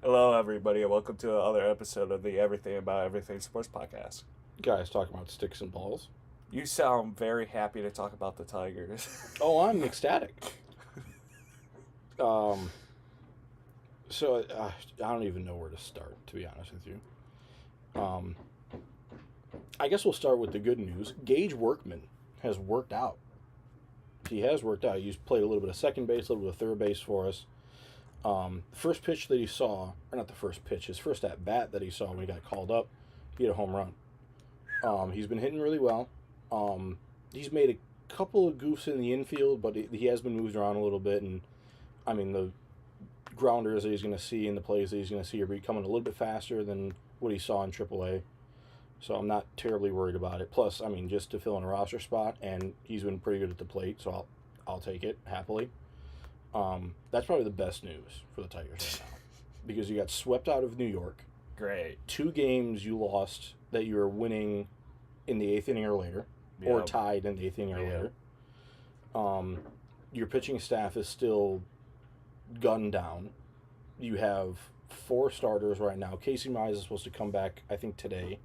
Hello, everybody, and welcome to another episode of the Everything About Everything Sports Podcast. Guys talking about sticks and balls. You sound very happy to talk about the Tigers. Oh, I'm ecstatic. Um, so I don't even know where to start, to be honest with you. I guess we'll start with the good news. Gage Workman has worked out. He has worked out. He's played a little bit of second base, a little bit of third base for us. First pitch that he saw, or not the first pitch, his first at bat that he saw when he got called up, he hit a home run. He's been hitting really well. He's made a couple of goofs in the infield, but he has been moved around a little bit. And I mean, the grounders that he's going to see and the plays that he's going to see are becoming a little bit faster than what he saw in AAA. So I'm not terribly worried about it. Plus, I mean, just to fill in a roster spot, and he's been pretty good at the plate, so I'll take it happily. That's probably the best news for the Tigers right now, because you got swept out of New York. Great. 2 games you lost that you were winning in the 8th inning or later, or tied in the 8th inning or later. Your pitching staff is still gunned down. You have 4 starters right now. Casey Mize is supposed to come back, I think, today.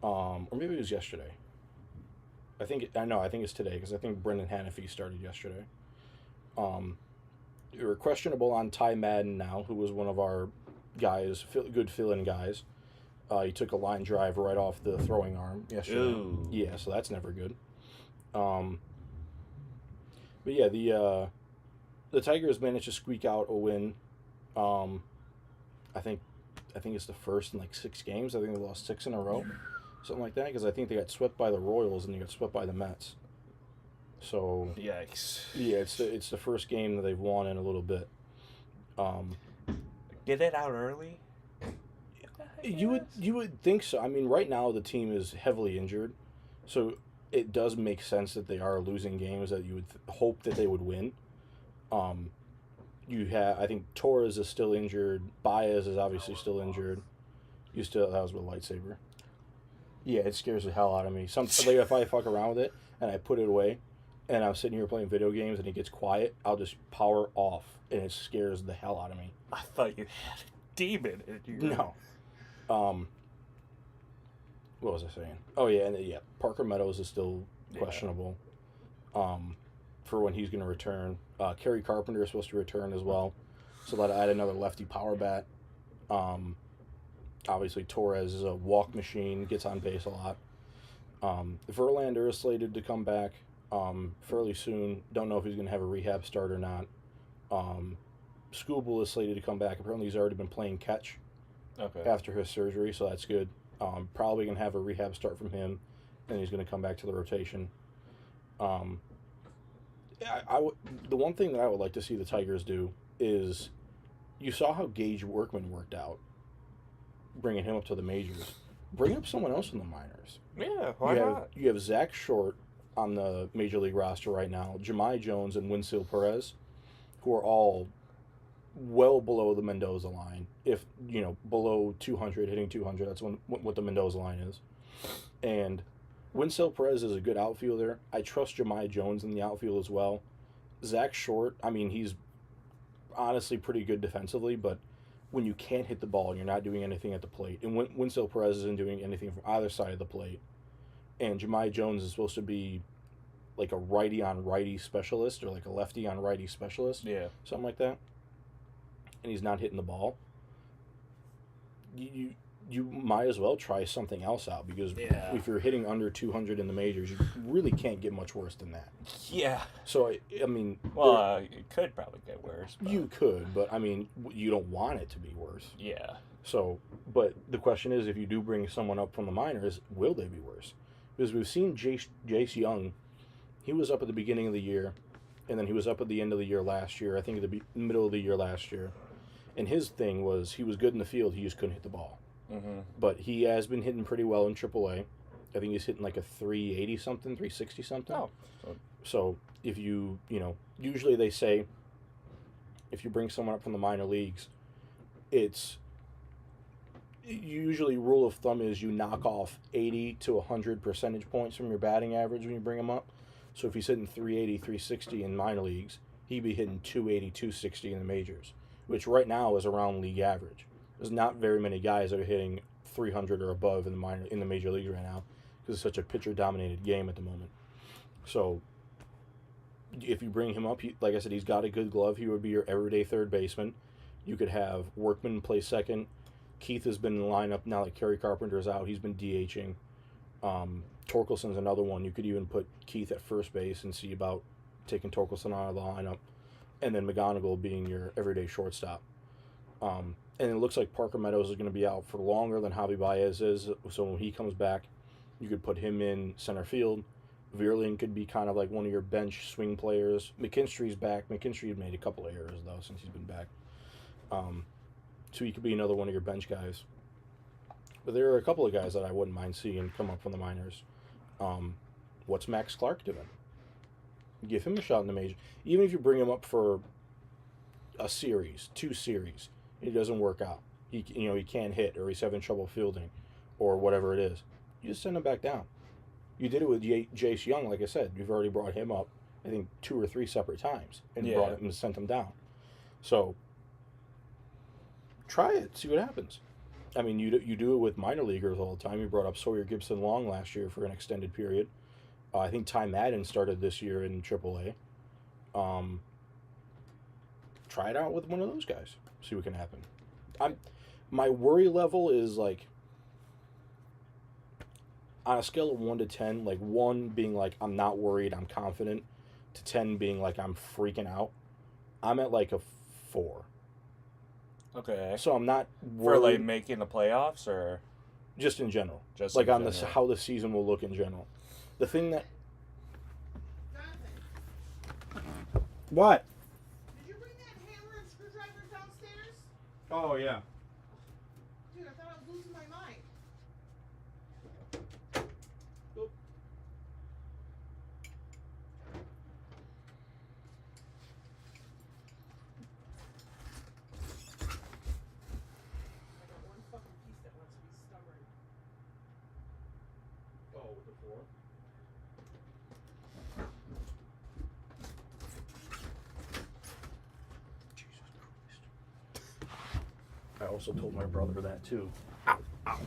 Or maybe it was yesterday. I think it's today, because I think Brendan Hannafy started yesterday. You were questionable on Ty Madden now, who was one of our guys, good fill-in guys. He took a line drive right off the throwing arm yesterday. Ooh. Yeah, so that's never good. But yeah, the Tigers managed to squeak out a win. I think it's the first in like 6 games. I think they lost 6 in a row, something like that. Because I think they got swept by the Royals and they got swept by the Mets. So Yikes. yeah, it's the first game that they've won in a little bit. Get it out early? You would think so. I mean, right now the team is heavily injured, so it does make sense that they are losing games that you would hope that they would win. I think Torres is still injured. Baez is obviously still injured. That was with a lightsaber. Yeah, it scares the hell out of me. Like if I fuck around with it and I put it away, and I'm sitting here playing video games and it gets quiet, I'll just power off, and it scares the hell out of me. I thought you had a demon in your... No. What was I saying? Oh yeah, and Parker Meadows is still questionable. For when he's going to return. Kerry Carpenter is supposed to return as well, so that add another lefty power bat. Obviously Torres is a walk machine, gets on base a lot. Verlander is slated to come back fairly soon. Don't know if he's going to have a rehab start or not. Skubal is slated to come back. Apparently he's already been playing catch after his surgery, so that's good. Probably going to have a rehab start from him, and he's going to come back to the rotation. The one thing that I would like to see the Tigers do is, you saw how Gage Workman worked out, bringing him up to the majors. Bring up someone else in the minors. Yeah, why not? You have Zach Short on the major league roster right now, Jahmai Jones and Winsel Perez, who are all well below the Mendoza line. If, below 200, hitting 200, that's what the Mendoza line is. And Winsel Perez is a good outfielder. I trust Jahmai Jones in the outfield as well. Zach Short, I mean, he's honestly pretty good defensively, but when you can't hit the ball and you're not doing anything at the plate, and Winsel Perez isn't doing anything from either side of the plate, and Jahmai Jones is supposed to be like a righty-on-righty specialist, or like a lefty-on-righty specialist, something like that, and he's not hitting the ball, you might as well try something else out, because if you're hitting under 200 in the majors, you really can't get much worse than that. Yeah. So, I mean... Well, it could probably get worse. But you could, but, I mean, you don't want it to be worse. Yeah. So, but the question is, if you do bring someone up from the minors, will they be worse? Because we've seen Jace Young. He was up at the beginning of the year, and then he was up at the end of the year last year, I think at the middle of the year last year. And his thing was, he was good in the field, he just couldn't hit the ball. Mm-hmm. But he has been hitting pretty well in AAA. I think he's hitting like a 380 something, 360 something. Oh. So if usually they say, if you bring someone up from the minor leagues, it's usually rule of thumb is you knock off 80 to 100 percentage points from your batting average when you bring him up. So if he's hitting 380, 360 in minor leagues, he'd be hitting 280, 260 in the majors, which right now is around league average. There's not very many guys that are hitting 300 or above in the major league right now because it's such a pitcher-dominated game at the moment. So if you bring him up, like I said, he's got a good glove. He would be your everyday third baseman. You could have Workman play second. Keith has been in the lineup now that Kerry Carpenter's out. He's been DHing. Torkelson's another one. You could even put Keith at first base and see about taking Torkelson out of the lineup. And then McGonigal being your everyday shortstop. And it looks like Parker Meadows is going to be out for longer than Javi Baez is. So when he comes back, you could put him in center field. Vierling could be kind of like one of your bench swing players. McKinstry's back. McKinstry made a couple of errors, though, since he's been back. So he could be another one of your bench guys. But there are a couple of guys that I wouldn't mind seeing come up from the minors. What's Max Clark doing? Give him a shot in the major. Even if you bring him up for a series, 2 series, it doesn't work out. He can't hit, or he's having trouble fielding, or whatever it is. You just send him back down. You did it with Jace Young, like I said. You've already brought him up, I think, 2 or 3 separate times, and brought him and sent him down. So try it, see what happens. I mean, you do it with minor leaguers all the time. You brought up Sawyer Gibson Long last year for an extended period. I think Ty Madden started this year in AAA. Try it out with one of those guys. See what can happen. My worry level is like on a scale of 1 to 10, like 1 being like I'm not worried, I'm confident, to 10 being like I'm freaking out. I'm at like a 4. Okay. So I'm not worried. For like making the playoffs, or just in general, just like in on general. how the season will look in general. The thing that what? Did you bring that hammer and screwdriver downstairs? Oh yeah. Dude, I thought I was losing my mind. I got one fucking piece that wants to be stubborn. Oh, with the 4. I also told my brother that too. Ow, ow.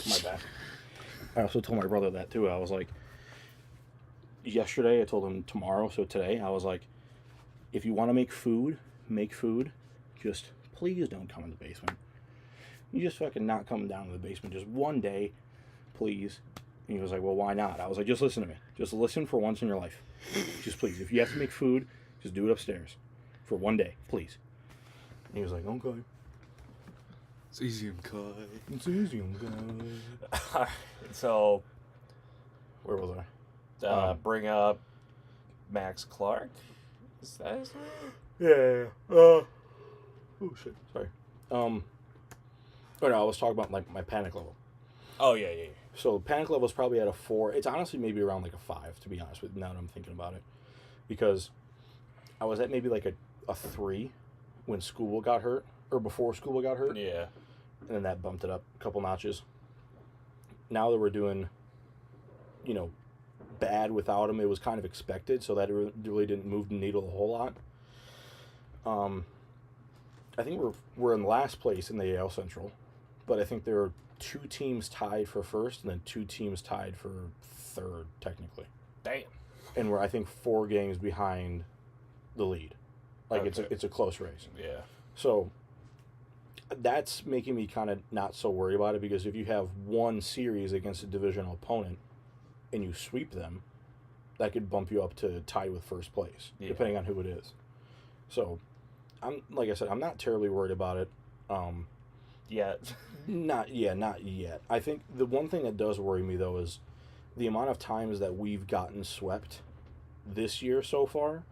My bad. I also told my brother that too. I was like, yesterday I told him tomorrow, so today I was like, if you want to make food, just please don't come in the basement. You just fucking not coming down to the basement just one day, please. And he was like, well, why not? I was like, just listen to me. Just listen for once in your life. Just please. If you have to make food, just do it upstairs for one day, please. And he was like, okay. It's easy and cut. It's easy. So, Where was I? bring up Max Clark. Is that his name? Yeah. Oh shit. Sorry. Oh no, I was talking about like my panic level. Oh yeah. So panic level is probably at a 4. It's honestly maybe around like a 5, to be honest with you, now that I'm thinking about it. Because I was at maybe like a 3 when School got hurt, or before School got hurt. Yeah. And then that bumped it up a couple notches. Now that we're doing, bad without him, it was kind of expected, so that it really didn't move the needle a whole lot. I think we're in last place in the AL Central, but I think there are 2 teams tied for first, and then 2 teams tied for third, technically. Damn. And we're, I think, 4 games behind the lead. Like, Okay. it's a close race. Yeah. So that's making me kind of not so worried about it, because if you have one series against a divisional opponent and you sweep them, that could bump you up to tied with first place, depending on who it is. So, like I said, I'm not terribly worried about it. Yet. Not yet. I think the one thing that does worry me, though, is the amount of times that we've gotten swept this year so far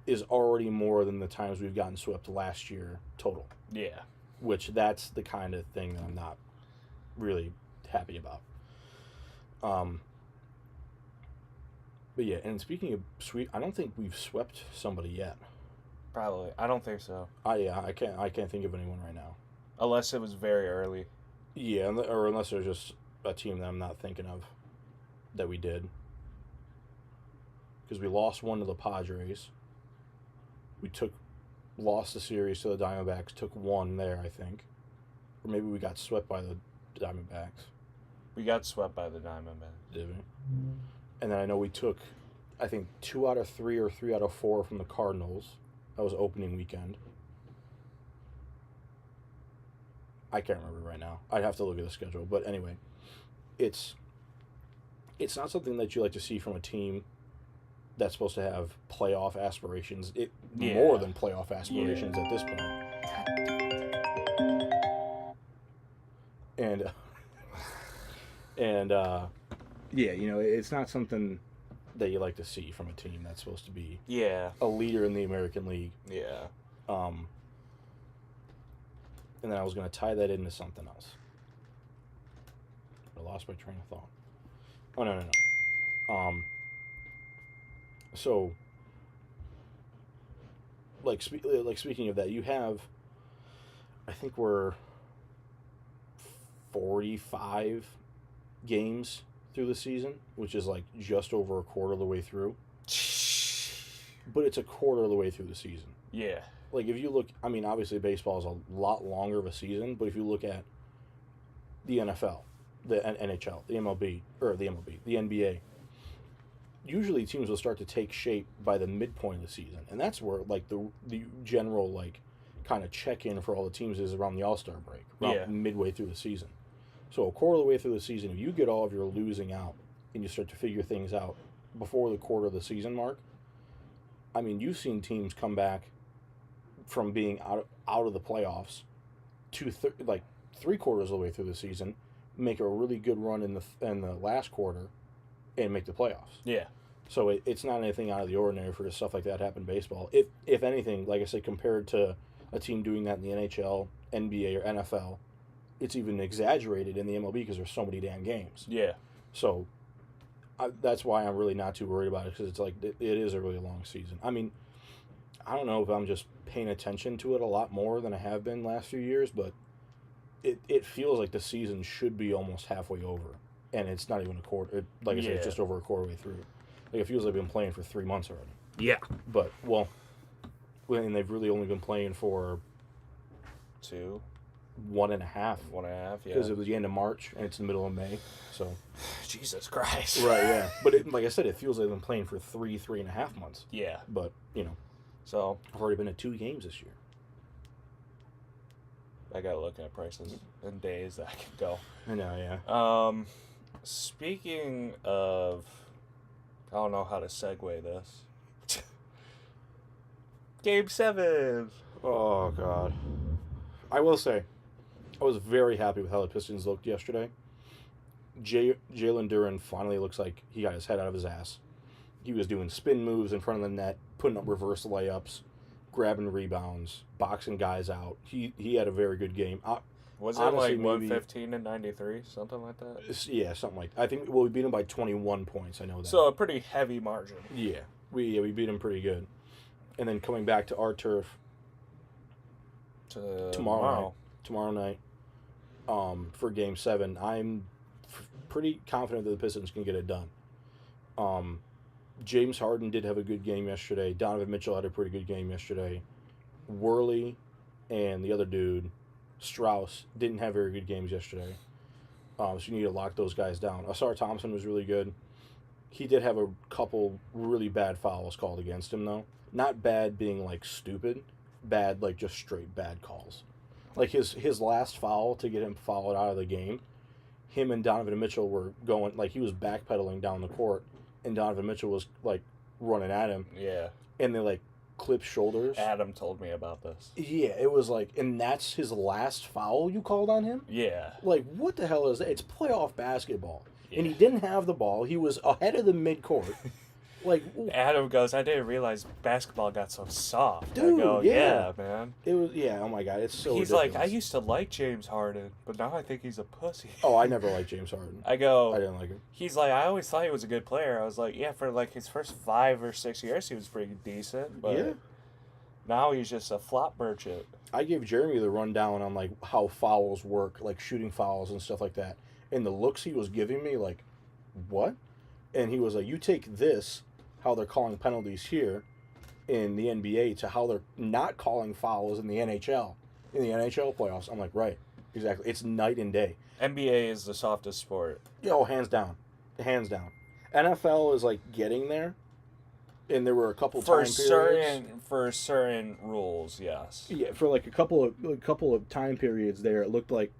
is already more than the times we've gotten swept last year total. Yeah. Which that's the kind of thing that I'm not really happy about. But yeah, and speaking of sweep, I don't think we've swept somebody yet. Probably. I don't think so. I can't think of anyone right now. Unless it was very early. Yeah, or unless there's just a team that I'm not thinking of that we did. Because we lost one to the Padres. We took lost the series to the Diamondbacks, took one there, I think. Or maybe we got swept by the Diamondbacks. We got swept by the Diamondbacks. Did we? And then I know we took, I think, 2 out of 3 or 3 out of 4 from the Cardinals. That was opening weekend. I can't remember right now. I'd have to look at the schedule. But anyway, it's not something that you like to see from a team that's supposed to have playoff aspirations. More than playoff aspirations at this point. And yeah, you know, it's not something that you like to see from a team that's supposed to be a leader in the American League. Yeah. And then I was going to tie that into something else. I lost my train of thought. Oh, no. So, speaking of that, you have, I think we're 45 games through the season, which is like just over a quarter of the way through. But it's a quarter of the way through the season. Yeah. Like, if you look, I mean, obviously baseball is a lot longer of a season, but if you look at the NFL, the NHL, the NBA, usually teams will start to take shape by the midpoint of the season. And that's where, like, the general, like, kind of check-in for all the teams is around the All-Star break, midway through the season. So a quarter of the way through the season, if you get all of your losing out and you start to figure things out before the quarter of the season mark, I mean, you've seen teams come back from being out of the playoffs to 3/4 of the way through the season, make a really good run in the last quarter, and make the playoffs. Yeah. So it's not anything out of the ordinary for stuff like that to happen in baseball. If anything, like I said, compared to a team doing that in the NHL, NBA, or NFL, it's even exaggerated in the MLB because there's so many damn games. Yeah. So that's why I'm really not too worried about it, because it's like it is a really long season. I mean, I don't know if I'm just paying attention to it a lot more than I have been last few years, but it feels like the season should be almost halfway over, and it's not even a quarter. Like I said, it's just over a quarter way through. Like, it feels like I've been playing for 3 months already. Yeah. But, and they've really only been playing for 2, 1.5. 1.5, yeah. Because it was the end of March, and it's the middle of May, so. Jesus Christ. Right, yeah. But like I said, it feels like I've been playing for 3.5 months. Yeah. But, you know. So. I've already been at 2 games this year. I gotta look at prices and days that I can go. I know, yeah. Speaking of, I don't know how to segue this. Game 7. Oh, God. I will say, I was very happy with how the Pistons looked yesterday. Jalen Duren finally looks like he got his head out of his ass. He was doing spin moves in front of the net, putting up reverse layups, grabbing rebounds, boxing guys out. He had a very good game. Was it honestly, like 115 and 93, something like that? Yeah, something like that. I think, we beat him by 21 points. I know that. So a pretty heavy margin. Yeah, we beat him pretty good. And then coming back to our turf tomorrow night for Game 7, I'm pretty confident that the Pistons can get it done. James Harden did have a good game yesterday. Donovan Mitchell had a pretty good game yesterday. Worley and the other dude, Strauss, didn't have very good games yesterday. So you need to lock those guys down. Asar Thompson was really good. He did have a couple really bad fouls called against him, though. Not bad being, like, stupid. Bad, like, just straight bad calls. Like, his last foul to get him fouled out of the game, him and Donovan Mitchell were going, like, he was backpedaling down the court, and Donovan Mitchell was, like, running at him. Yeah. And they, like, clipped shoulders. Adam told me about this. Yeah, it was like, and that's his last foul you called on him? Yeah. Like, what the hell is that? It's playoff basketball. Yeah. And he didn't have the ball. He was ahead of the midcourt. Like, Adam goes, I didn't realize basketball got so soft. Dude, I go, yeah, man. It was, yeah, oh my God, it's so He's ridiculous. like, I used to like James Harden, but now I think he's a pussy. Oh, I never liked James Harden. I go, I didn't like him. He's like, I always thought he was a good player. I was like, yeah, for like his first 5 or 6 years, he was pretty decent. But Yeah. now he's just a flop merchant. I gave Jeremy the rundown on, like, how fouls work, like shooting fouls and stuff like that. And the looks he was giving me, like, what? And he was like, you take this, how they're calling penalties here, in the NBA to how they're not calling fouls in the NHL playoffs. I'm like, right, exactly. It's night and day. NBA is the softest sport. Yo, hands down, hands down. NFL is like getting there, and there were a couple time periods. For certain rules, yes. Yeah, for like a couple of time periods there, it looked like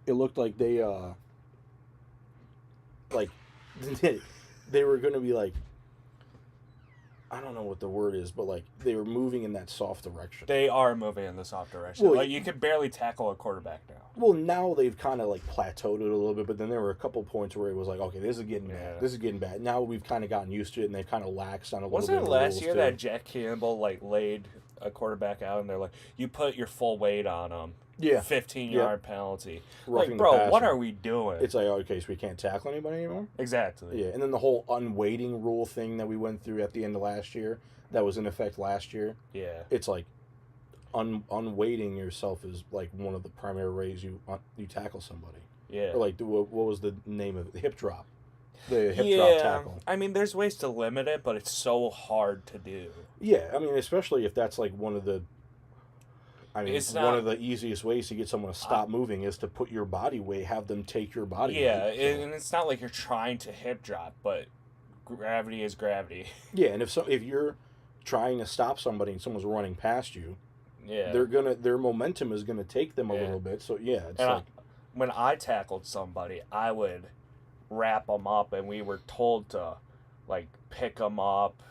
they like they were going to be like, I don't know what the word is, but like they were moving in that soft direction. They are moving in the soft direction. Well, like you can barely tackle a quarterback now. Well, now they've kind of like plateaued it a little bit, but then there were a couple points where it was like, okay, this is getting Yeah. bad. This is getting bad. Now we've kind of gotten used to it, and they've kind of laxed on a little Wasn't bit. it of last rules year too. that Jack Campbell like laid a quarterback out and they're like, you put your full weight on him. Yeah. 15-yard penalty. Roughing Like, the bro, what passer. are we doing? It's like, okay, so we can't tackle anybody anymore? Exactly. Yeah, and then the whole unweighting rule thing that we went through at the end of last year, that was in effect last year. Yeah. It's like unweighting yourself is like one of the primary ways you tackle somebody. Yeah. Or like, what was the name of it? The hip drop. The hip drop tackle. I mean, there's ways to limit it, but it's so hard to do. Yeah, I mean, especially if that's like one of the. I mean, It's one not- of the easiest ways to get someone to stop moving is to put your body weight, have them take your body Yeah, weight. So- and it's not like you're trying to hip drop, but gravity is gravity. yeah, and if you're trying to stop somebody and someone's running past you, Yeah. their momentum is gonna take them a Yeah. little bit. So yeah, it's And like when I tackled somebody, I would wrap them up, and we were told to, like, pick them up,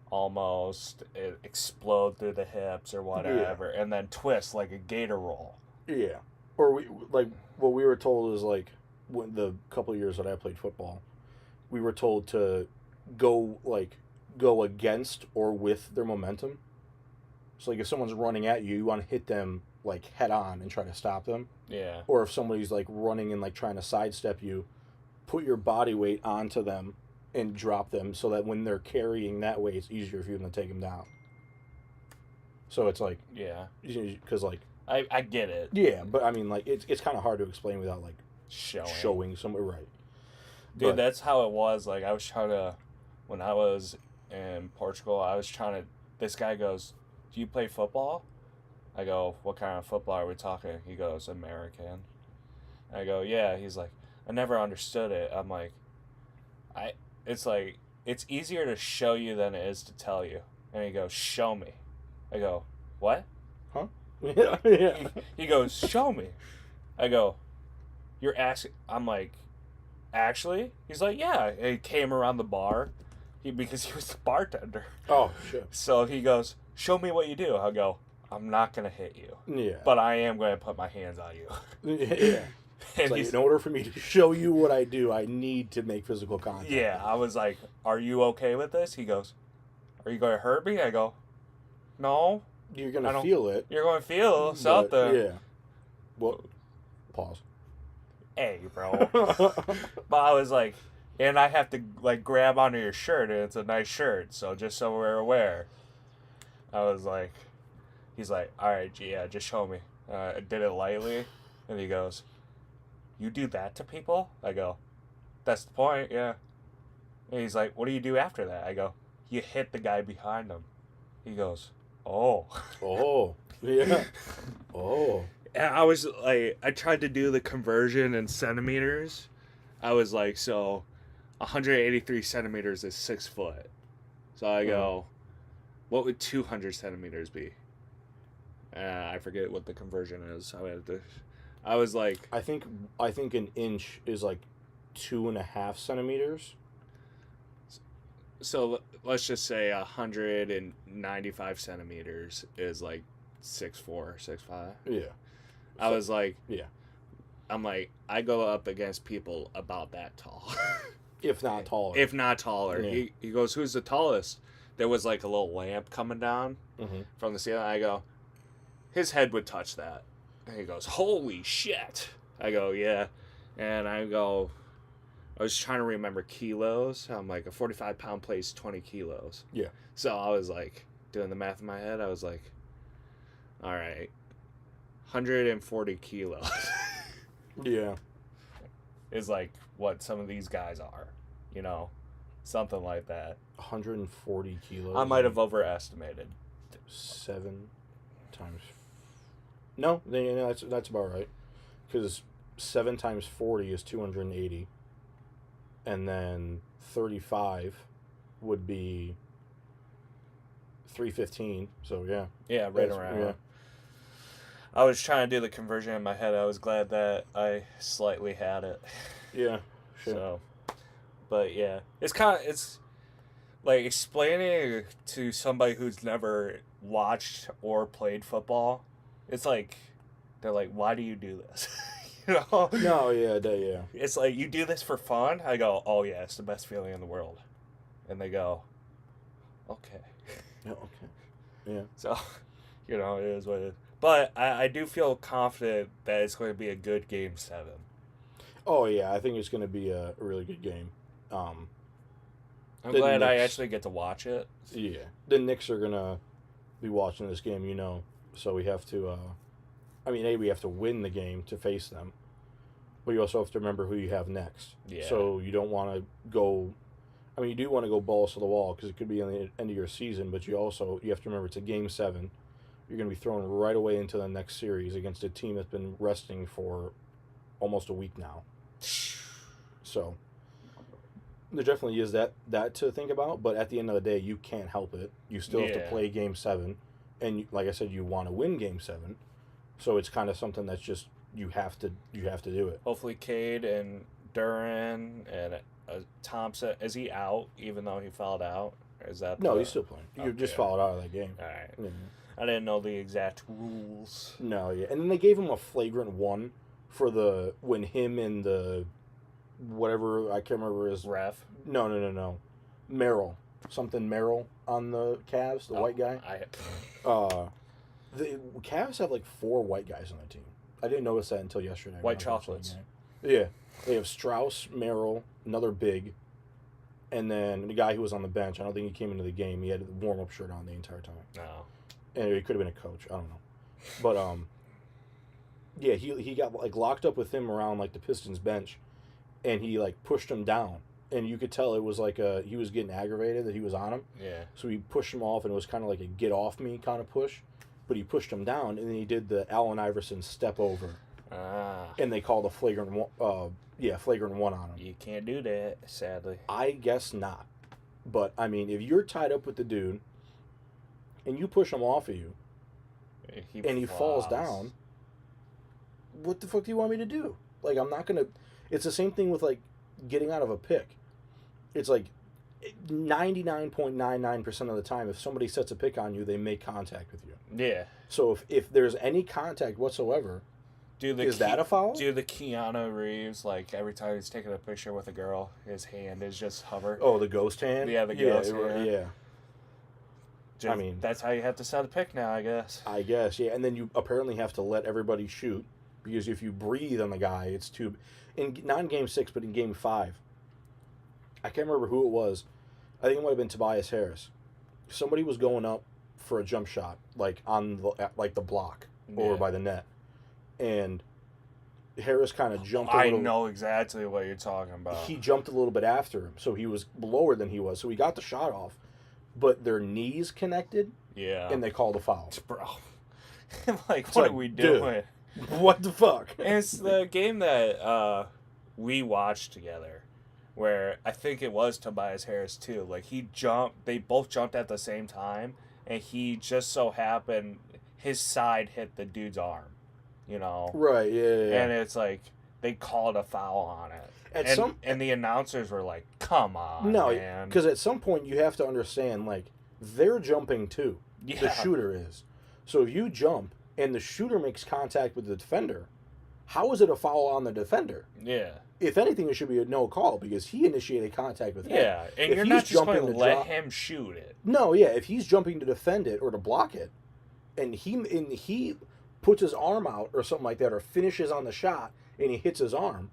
almost explode through the hips or whatever, and then twist like a gator roll. yeah. Or we like what we were told is like when the couple of years that I played football, we were told to go against or with their momentum. So like if someone's running at you, you want to hit them like head on and try to stop them. Yeah. Or if somebody's like running and like trying to sidestep you, put your body weight onto them and drop them so that when they're carrying that way, it's easier for you to take them down. So it's like, Yeah. because like, I get it. yeah, but I mean, like, it's kind of hard to explain without like Showing. showing somebody right. Dude, But- that's how it was. Like, I was trying to, when I was in Portugal, I was trying to, this guy goes, do you play football? I go, what kind of football are we talking? He goes, American. I go, yeah. He's like, I never understood it. I'm like, it's like, it's easier to show you than it is to tell you. And he goes, show me. I go, what? yeah, yeah. He goes, show me. I go, you're asking. I'm like, actually? He's like, yeah. And he came around the bar because he was the bartender. Oh shit. So he goes, show me what you do. I go, I'm not going to hit you, Yeah. but I am going to put my hands on you. yeah. And It's like, he's, in order for me to show you what I do, I need to make physical contact. yeah, I was like, are you okay with this? He goes, are you going to hurt me? I go, no. You're I gonna don't- feel it. You're going to feel but, something. Yeah. Well, pause. Hey, bro. But I was like, and I have to like grab onto your shirt, and it's a nice shirt, so just so we're aware. I was like, he's like, all right, yeah, just show me. I did it lightly, and he goes, you do that to people? I go, that's the point, yeah. And he's like, what do you do after that? I go, you hit the guy behind him. He goes, oh. Oh. Yeah. Oh. And I was like, I tried to do the conversion in centimeters. I was like, so 183 centimeters is 6 foot. So I go, what would 200 centimeters be? I forget what the conversion is. I was like, I think an inch is like 2.5 centimeters. so let's just say 195 centimeters is like 6'4", 6'5". Yeah. I was like, Yeah. I'm like, I go up against people about that tall. If not taller. If not taller. Yeah. He goes, who's the tallest? There was like a little lamp coming down Mm-hmm. from the ceiling. I go, his head would touch that. And he goes, holy shit. I go, yeah. And I go, I was trying to remember kilos. I'm like, a 45-pound plays 20 kilos. Yeah. So I was like, doing the math in my head. I was like, all right, 140 kilos Yeah. is like what some of these guys are, you know? something like that. 140 kilos. I might have overestimated. 7 times. No, that's about right. Because 7 times 40 is 280. And then 35 would be 315. So, yeah. Yeah, right That's- around. yeah. I was trying to do the conversion in my head. I was glad that I slightly had it. Yeah, sure. So, but yeah, it's like explaining it to somebody who's never watched or played football. It's like they're like, "Why do you do this?" You know? No, yeah. It's like, "You do this for fun?" I go, "Oh yeah, it's the best feeling in the world," and they go, "Okay." Yeah, okay. Yeah. So, you know, it is what it is. But I do feel confident that it's going to be a good Game 7. Oh, yeah, I think it's going to be a really good game. I'm The glad I Knicks- actually get to watch it. Yeah. The Knicks are going to be watching this game, so we have to, we have to win the game to face them. But you also have to remember who you have next. Yeah. So you don't want to go, you do want to go balls to the wall because it could be on the end of your season, but you have to remember it's a Game 7. You're going to be thrown right away into the next series against a team that's been resting for almost a week now. So there definitely is that to think about, but at the end of the day, you can't help it. You still have to Yeah. play Game 7, and like I said, you want to win Game 7. So it's kind of something that's just you have to do it. Hopefully Cade and Duran and Thompson, is he out even though he fouled out? Or is that No, he's still playing. You just Okay. fouled out of that game. All right. Yeah. I didn't know the exact rules. No, yeah, and then they gave him a flagrant 1 for when him and the whatever I can't remember his Ref. no Merrill on the Cavs, the white guy. The Cavs have like 4 white guys on their team. I didn't notice that until yesterday. White when I was watching chocolates. the game. Yeah, they have Strauss, Merrill, another big, and then the guy who was on the bench. I don't think he came into the game. He had a warm-up shirt on the entire time. No. And he could have been a coach. I don't know. But yeah, he got like locked up with him around like the Pistons bench, and he like pushed him down, and you could tell it was like he was getting aggravated that he was on him. Yeah. So he pushed him off, and it was kind of like a get off me kind of push, but he pushed him down, and then he did the Allen Iverson step over, and they called a flagrant 1 on him. You can't do that, sadly. I guess not, but if you're tied up with the dude, and you push him off of you, and he falls down, what the fuck do you want me to do? Like, I'm not gonna. It's the same thing with like getting out of a pick. It's like 99.99% of the time, if somebody sets a pick on you, they make contact with you. Yeah. So if there's any contact whatsoever, is that a foul? Do the Keanu Reeves, like every time he's taking a picture with a girl, his hand is just hover? Oh, the ghost hand. Yeah, the ghost yeah, hand. Yeah, Just, that's how you have to set a pick now, I guess. I guess. Yeah, and then you apparently have to let everybody shoot because if you breathe on the guy, it's too. Not in Game 6, but in Game 5. I can't remember who it was. I think it might have been Tobias Harris. Somebody was going up for a jump shot, like on the block over Yeah. by the net, and Harris kind of jumped. I know exactly what you're talking about. He jumped a little bit after him, so he was lower than he was, so he got the shot off, but their knees connected, Yeah. and they called a foul. Bro. Like, It's what like, are we dude. doing? What the fuck? And it's the game that we watched together, where I think it was Tobias Harris too. Like they both jumped at the same time, and he just so happened his side hit the dude's arm, you know. Right? Yeah. And it's like they called a foul on it, and the announcers were like, "Come on, No, man." because at some point you have to understand, like, they're jumping too. Yeah. The shooter is. So if you jump and the shooter makes contact with the defender, how is it a foul on the defender? Yeah. If anything, it should be a no call because he initiated contact with him. Yeah, and If you're he's not just going jumping to to let drop- him shoot it. No, yeah, if he's jumping to defend it or to block it, and he puts his arm out or something like that, or finishes on the shot and he hits his arm,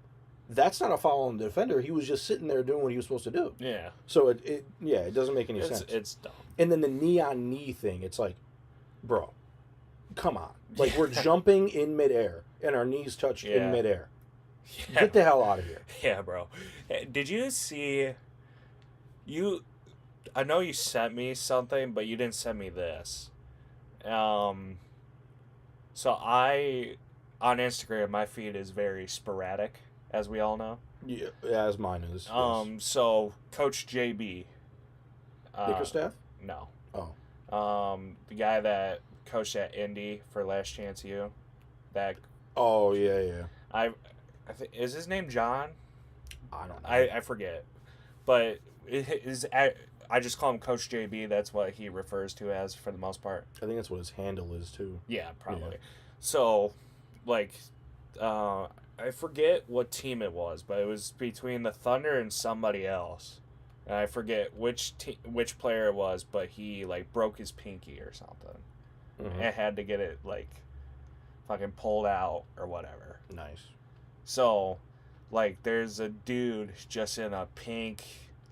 that's not a foul on the defender. He was just sitting there doing what he was supposed to do. Yeah. So it doesn't make any sense. It's dumb. And then the knee on knee thing, it's like, bro, come on. Like, we're jumping in midair and our knees touch Yeah. in midair. Yeah. Get the hell out of here. Yeah, bro. Did you see I know you sent me something, but you didn't send me this. So on Instagram, my feed is very sporadic, as we all know. Yeah, as mine is. Yes. So Coach JB. Bickerstaff? No. Oh. The guy that coached at Indy for Last Chance U. That Oh, yeah. I think is his name John. I don't know. I forget, but I just call him Coach JB. That's what he refers to as for the most part. I think that's what his handle is, too. Yeah, probably. Yeah. So, like, I forget what team it was, but it was between the Thunder and somebody else. And I forget which player it was, but he like broke his pinky or something, Mhm. and had to get it like fucking pulled out or whatever. Nice. So, like, there's a dude just in a pink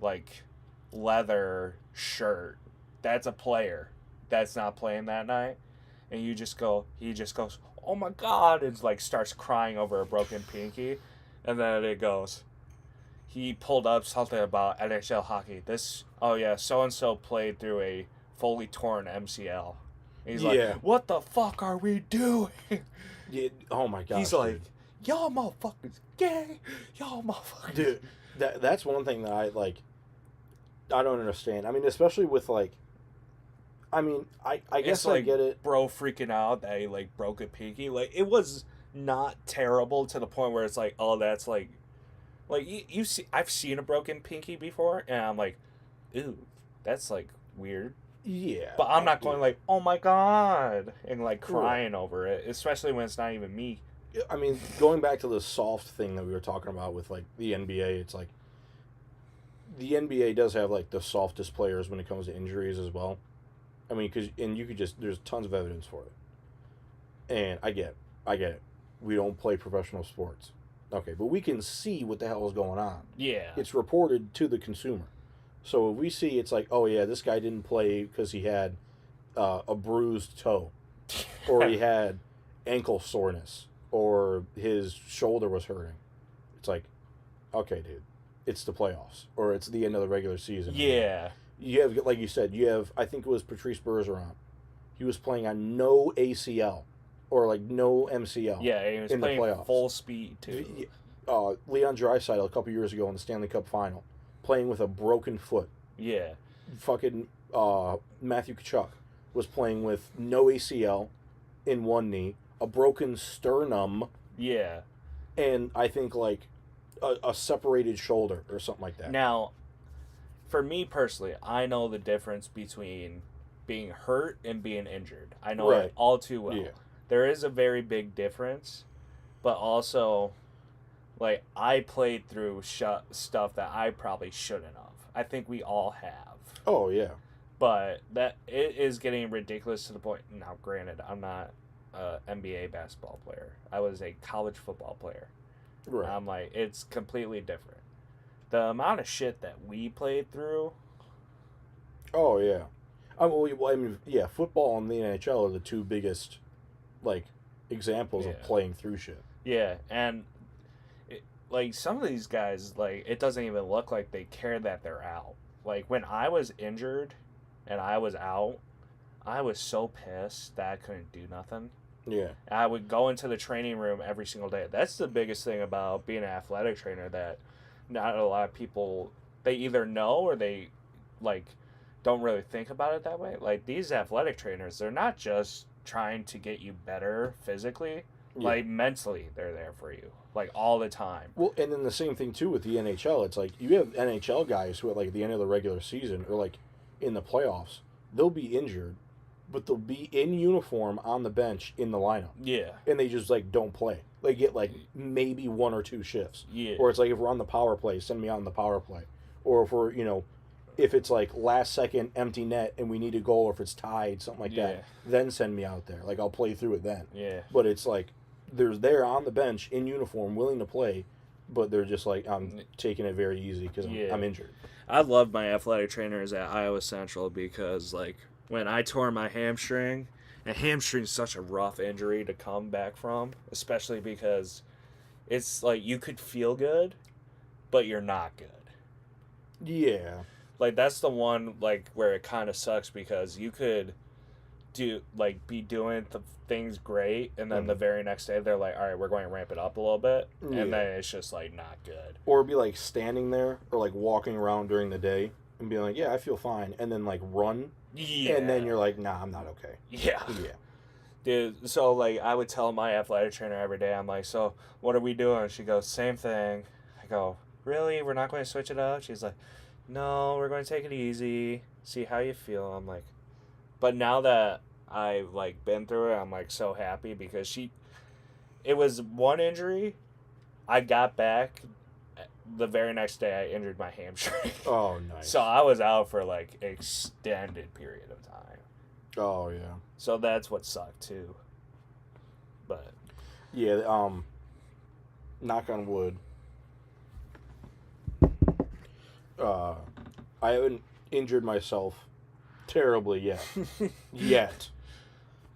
like leather shirt. That's a player that's not playing that night, and he just goes, "Oh my god," and like starts crying over a broken pinky, and then it goes. He pulled up something about NHL hockey. So and so played through a fully torn MCL. He's Yeah. like, "What the fuck are we doing?" Yeah, oh, my gosh. He's like, "Y'all motherfuckers gay. Y'all motherfuckers." Dude, that's one thing that I don't understand. I mean, especially with, like, I guess It's I like get it. bro freaking out that he like broke a pinky. Like, it was not terrible to the point where it's like, oh, that's like you see, I've seen a broken pinky before, and I'm like, ooh, that's like weird. Yeah. But I'm not going yeah. like, oh my god, and like crying over it, especially when it's not even me. I mean, going back to the soft thing that we were talking about with, like, the NBA, it's like the NBA does have, like, the softest players when it comes to injuries as well. I mean, there's tons of evidence for it. And I get it. We don't play professional sports. Okay, but we can see what the hell is going on. Yeah. It's reported to the consumer. So if we see it's like, oh yeah, this guy didn't play because he had a bruised toe, or he had ankle soreness, or his shoulder was hurting. It's like, okay, dude, it's the playoffs, or it's the end of the regular season. Yeah. You have, like you said, I think it was Patrice Bergeron. He was playing on no ACL, or like no MCL. Yeah, he was in the playing playoffs. full speed too. Leon Draisaitl a couple years ago in the Stanley Cup final, playing with a broken foot. Yeah. Fucking Matthew Tkachuk was playing with no ACL in one knee, a broken sternum, Yeah. and I think like a separated shoulder or something like that. Now, for me personally, I know the difference between being hurt and being injured. I know Right. it all too well. Yeah. There is a very big difference, but also, like, I played through stuff that I probably shouldn't have. I think we all have. Oh yeah. But that it is getting ridiculous to the point. Now, granted, I'm not an NBA basketball player. I was a college football player. Right. I'm like, it's completely different. The amount of shit that we played through. Oh yeah. I mean, yeah, football and the NHL are the two biggest, like, examples of Yeah. playing through shit. Yeah, and like some of these guys, like, it doesn't even look like they care that they're out. Like, when I was injured and I was out, I was so pissed that I couldn't do nothing. Yeah. I would go into the training room every single day. That's the biggest thing about being an athletic trainer, that not a lot of people, they either know or they like don't really think about it that way. Like, these athletic trainers, they're not just trying to get you better physically, Yeah. like mentally they're there for you, like, all the time. Well, and then the same thing too with the NHL. It's like you have NHL guys who at like the end of the regular season or like in the playoffs, they'll be injured, but they'll be in uniform on the bench in the lineup, Yeah. and they just like don't play. They get like maybe 1 or 2 shifts. Yeah. Or it's like if we're on the power play, send me on the power play. Or if we're if it's like last second empty net and we need a goal, or if it's tied, something like Yeah. that, then send me out there. Like I'll play through it then. Yeah. But it's like they're on the bench in uniform, willing to play, but they're just like, I'm taking it very easy because Yeah. I'm injured. I love my athletic trainers at Iowa Central because, like, when I tore my hamstring, and hamstring's such a rough injury to come back from, especially because it's like you could feel good, but you're not good. Yeah. like that's the one like where it kind of sucks because you could be doing the things great, and then the very next day they're like, all right, we're going to ramp it up a little bit, Yeah. and then it's just like not good. Or be like standing there or like walking around during the day and being like, yeah, I feel fine, and then like run, Yeah. and then you're like, nah, I'm not okay. Yeah. Yeah. Dude, so like I would tell my athletic trainer every day, I'm like, so what are we doing? She goes, same thing. I go, really? We're not going to switch it up? She's like, no, we're going to take it easy, see how you feel. I'm like, but now that I've like been through it, I'm like so happy because it was one injury. I got back the very next day. I injured my hamstring. Oh, nice. So I was out for like extended period of time. Oh, yeah. So that's what sucked too. But Yeah, knock on wood. I haven't injured myself terribly yet. Yet.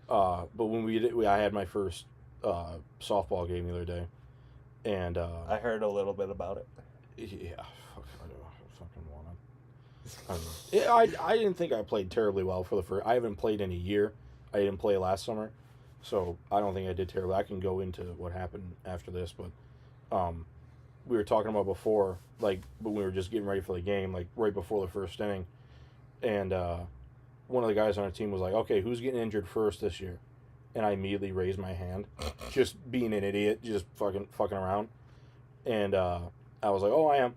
But when I had my first softball game the other day, and I heard a little bit about it. yeah, I fucking wanted. I didn't think I played terribly well for the first. I haven't played in a year. I didn't play last summer, so I don't think I did terribly. I can go into what happened after this, but we were talking about before, like, but we were just getting ready for the game, like right before the first inning, and one of the guys on our team was like, "Okay, who's getting injured first this year?" And I immediately raised my hand, just being an idiot, just fucking around, and I was like, "Oh, I am."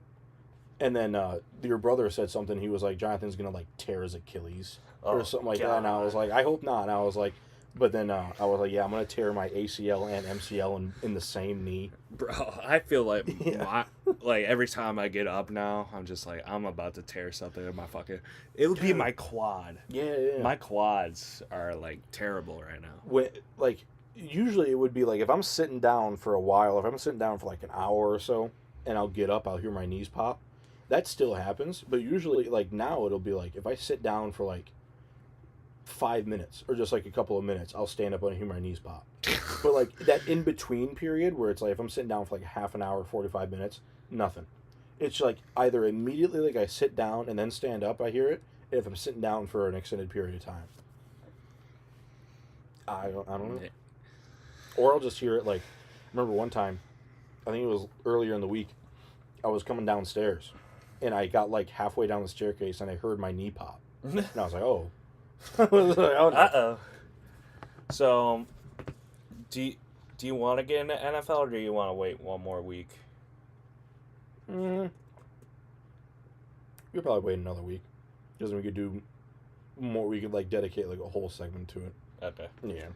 And then your brother said something. He was like, Jonathan's going to, like, tear his Achilles or something like that. And I was like, I hope not. And I was like, but then I was like, yeah, I'm going to tear my ACL and MCL in the same knee. Bro, I feel like Yeah. like every time I get up now, I'm just like, I'm about to tear something in my fucking... It would be my quad. Yeah. My quads are, like, terrible right now. When, like, usually it would be like if I'm sitting down for a while, if I'm sitting down for like an hour or so, and I'll get up, I'll hear my knees pop. That still happens, but usually, like, now it'll be like if I sit down for like 5 minutes or just like a couple of minutes, I'll stand up and hear my knees pop. But like that in between period where it's like if I'm sitting down for like half an hour, 45 minutes, nothing. It's like either immediately like I sit down and then stand up, I hear it. And if I'm sitting down for an extended period of time, I don't know. Or I'll just hear it like, remember one time, I think it was earlier in the week, I was coming downstairs, and I got like halfway down the staircase, and I heard my knee pop, and I was like, oh. I was like, oh no. Uh-oh. So, do you want to get into NFL, or do you want to wait one more week? We'll probably wait another week, because we could do more. We could like dedicate like a whole segment to it. Okay. Yeah.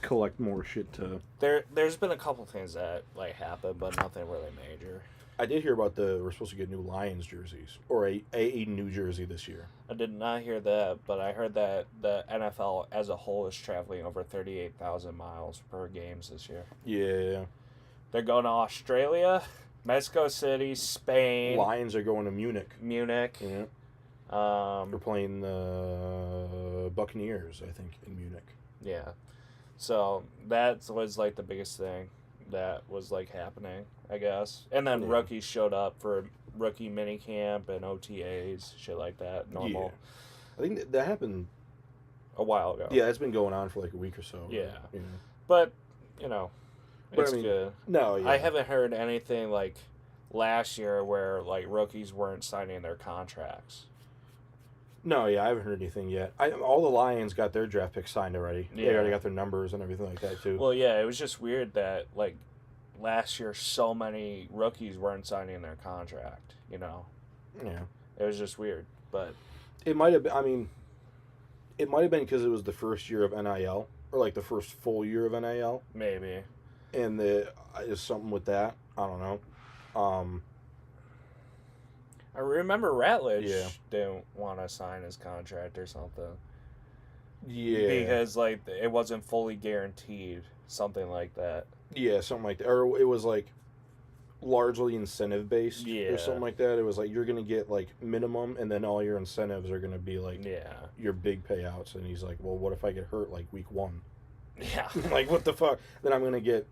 Collect more shit to. There's been a couple things that like happened, but nothing really major. I did hear about we're supposed to get new Lions jerseys or a new jersey this year. I did not hear that, but I heard that the NFL as a whole is traveling over 38,000 miles per games this year. Yeah. They're going to Australia, Mexico City, Spain, Lions are going to Munich. Munich. Yeah. Um, They're playing the Buccaneers, I think, in Munich. yeah. So that was like the biggest thing that was like happening, I guess. And then Yeah. rookies showed up for rookie minicamp and OTAs, shit like that. Normal. I think that happened. A while ago. Yeah, it's been going on for like a week or so. Yeah. You know. But, you know, But, it's I mean, good. No, yeah. I haven't heard anything like last year where like rookies weren't signing their contracts. No, yeah, I haven't heard anything yet. All the Lions got their draft picks signed already. They Yeah. already got their numbers and everything like that too. Well, yeah, it was just weird that like last year so many rookies weren't signing their contract, you know. Yeah. It was just weird, but It might have been. I mean, it might have been because it was the first year of NIL or like the first full year of NIL, maybe. and is something with that. I don't know. I remember Ratledge Yeah. didn't want to sign his contract or something. Yeah. Because like it wasn't fully guaranteed, something like that. Yeah, something like that. Or it was like largely incentive based Yeah. or something like that. It was like you're gonna get like minimum and then all your incentives are gonna be like Yeah. your big payouts. And he's like, well, what if I get hurt like week 1? Yeah. Like, what the fuck? Then I'm gonna get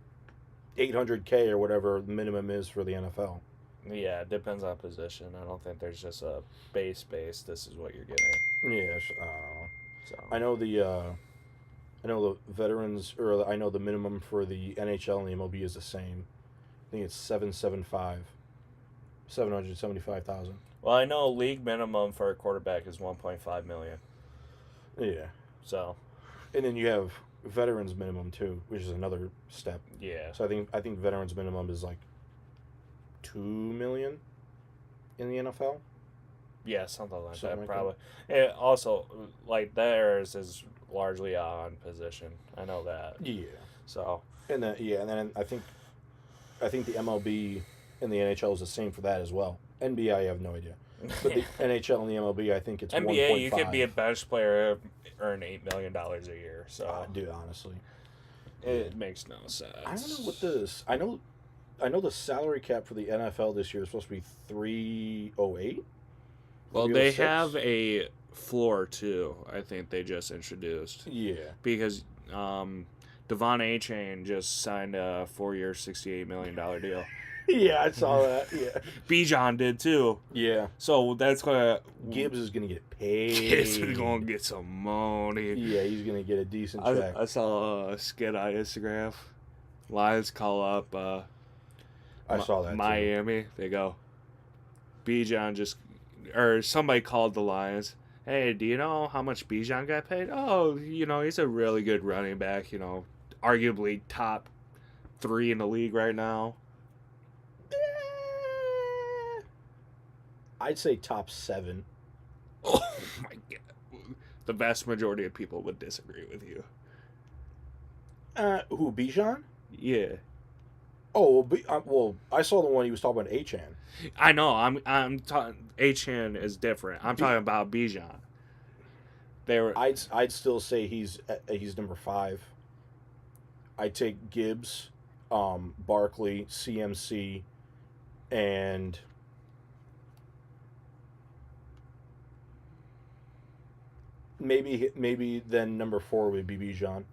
$800K or whatever the minimum is for the NFL. Yeah, it depends on position. I don't think there's just a base. This is what you're getting. Yeah, So I know the veterans, or I know the minimum for the NHL and the MLB is the same. I think it's 775,000. well, I know league minimum for a quarterback is 1.5 million. Yeah, So and then you have veterans minimum too, which is another step. yeah, So I think veterans minimum is like 2 million in the NFL. yeah, something like Something that like probably. It also, like theirs is largely on position. I know that. Yeah, So and then I think the MLB and the NHL is the same for that as well. NBA, I have no idea, but the NHL and the MLB, I think it's NBA, 1.5. you could be a bench player, earn $8 million a year. So Dude, honestly, it makes no sense. I don't know what this. I know the salary cap for the NFL this year is supposed to be 308. Well, they 306? have a floor too. I think they just introduced Yeah. because Devon A-Chain just signed a 4-year, $68 million deal. Yeah, I saw that. Yeah. Bijan did too. Yeah. So that's gonna Gibbs is gonna get paid. Gibbs is gonna get some money. Yeah, he's gonna get a decent check. I saw a skit on Instagram. Lions call up I saw that too. Miami. They go, Bijan just, or somebody called the Lions. Hey, do you know how much Bijan got paid? Oh, he's a really good running back. Arguably top 3 in the league right now. I'd say top 7. Oh my god. The vast majority of people would disagree with you. Who, Bijan? Yeah. Oh, well, I saw the one he was talking about, Achan. I know. I'm talking. Achan is different. I'm talking about Bijan. They were. I'd still say he's number 5. I'd take Gibbs, Barkley, CMC, and maybe then number 4 would be Bijan.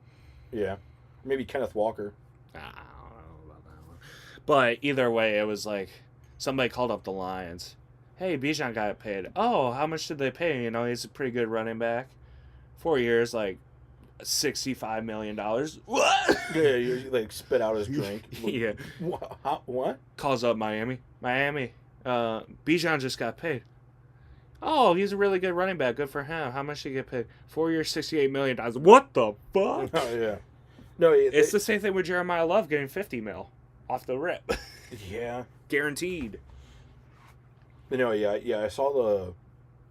Yeah, maybe Kenneth Walker. I don't know about that one. But either way, it was like somebody called up the Lions. Hey, Bijan got paid. Oh, how much did they pay? He's a pretty good running back. 4 years, like $65 million. What? Yeah, you like spit out his drink. Yeah. What? Calls up Miami. Bijan just got paid. Oh, he's a really good running back. Good for him. How much did he get paid? 4 years, $68 million. What the fuck? Oh yeah. No, It's the same thing with Jeremiah Love getting $50 million off the rip. Yeah. Guaranteed. Yeah. I saw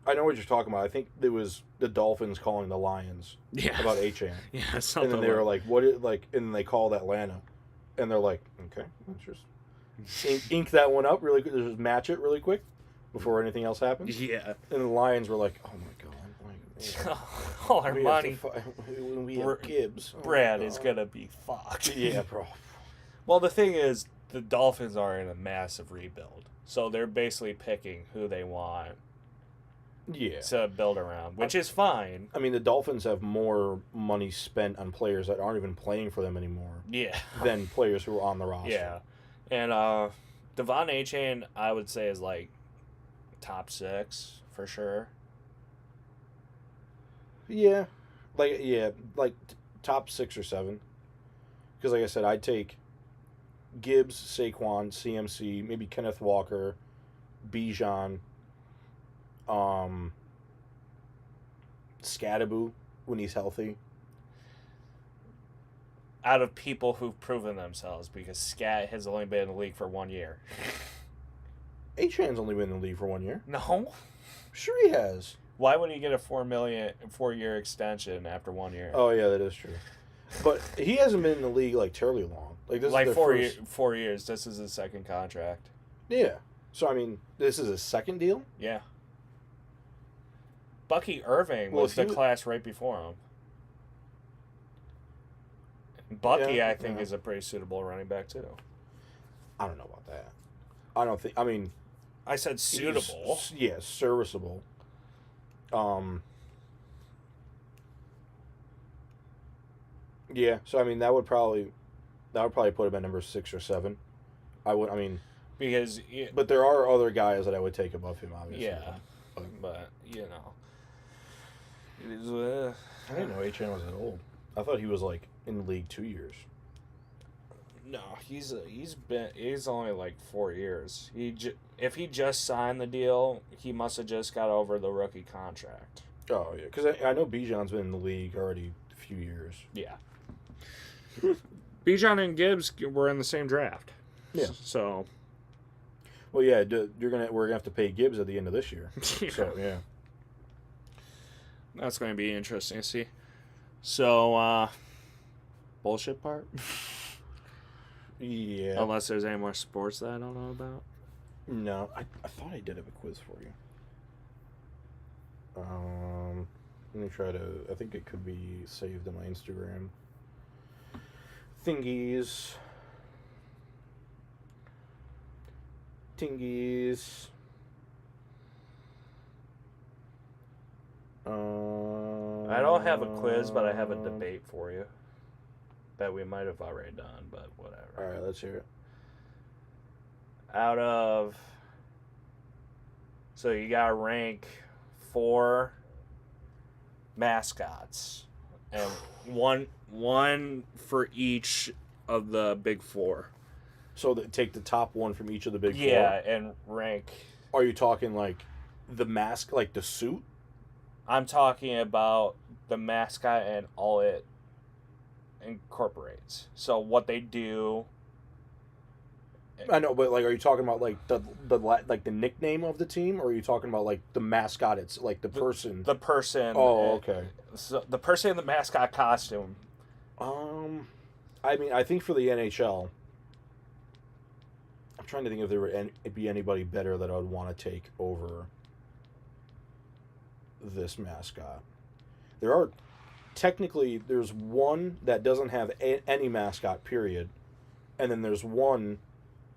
I know what you're talking about. I think it was the Dolphins calling the Lions about Achan. Yeah, And something then they were like, and then they called Atlanta. And they're like, okay, let's just ink that one up really quick. Just match it really quick before anything else happens. Yeah. And the Lions were like, oh my God. Like, All our money. When we have Gibbs. Oh my Brad is God. going to be fucked. Yeah, bro. Well, the thing is, the Dolphins are in a massive rebuild. So they're basically picking who they want Yeah. to build around, which is fine. I mean, the Dolphins have more money spent on players that aren't even playing for them anymore Yeah. than players who are on the roster. Yeah. And Devon A-Chain, I would say, is like top 6 for sure. Yeah. Like top 6 or 7. Because like I said, I'd take Gibbs, Saquon, CMC, maybe Kenneth Walker, Bijan, Scadaboo when he's healthy. Out of people who've proven themselves, because Scat has only been in the league for 1 year. Achan's only been in the league for 1 year. No? Sure he has. Why would he get a $4 year extension after 1 year? Oh yeah, that is true. But he hasn't been in the league like terribly long. Like this like is their 4 years. This is his second contract. Yeah. So I mean, this is his second deal. Yeah. Bucky Irving Well, was if the he was- class right before him. Bucky, Yeah, I think, yeah. is a pretty suitable running back too. I don't know about that. I don't think. I mean, I said suitable. Yeah, serviceable. Yeah. So I mean, that would probably put him at number 6 or 7. I mean, because But there are other guys that I would take above him, obviously. yeah, but you know, it is. I didn't know HN was that old. I thought he was like in the league 2 years. No, he's only like 4 years. If he just signed the deal, he must have just got over the rookie contract. Oh yeah, because I know Bijan's been in the league already a few years. Yeah. Bijan and Gibbs were in the same draft. Yeah. So. Well, yeah, we're gonna have to pay Gibbs at the end of this year. Yeah. So yeah. That's going to be interesting to see. So, bullshit part? Yeah. Unless there's any more sports that I don't know about. No, I thought I did have a quiz for you. Let me try to. I think it could be saved in my Instagram thingies. Tingies. I don't have a quiz, but I have a debate for you. That we might have already done, but whatever. All right, let's hear it. Out of... So you got to rank 4 mascots. And one for each of the big 4. So take the top one from each of the big 4. Yeah, and rank... Are you talking like the mask, like the suit? I'm talking about the mascot and all it incorporates. So what they do. I know, but like, are you talking about like the like the nickname of the team, or are you talking about like the mascot? It's like the person. The person. Oh, okay. So the person in the mascot costume. I mean, I think for the NHL, I'm trying to think if there would be anybody better that I would want to take over this mascot. There's one that doesn't have any mascot, period, and then there's one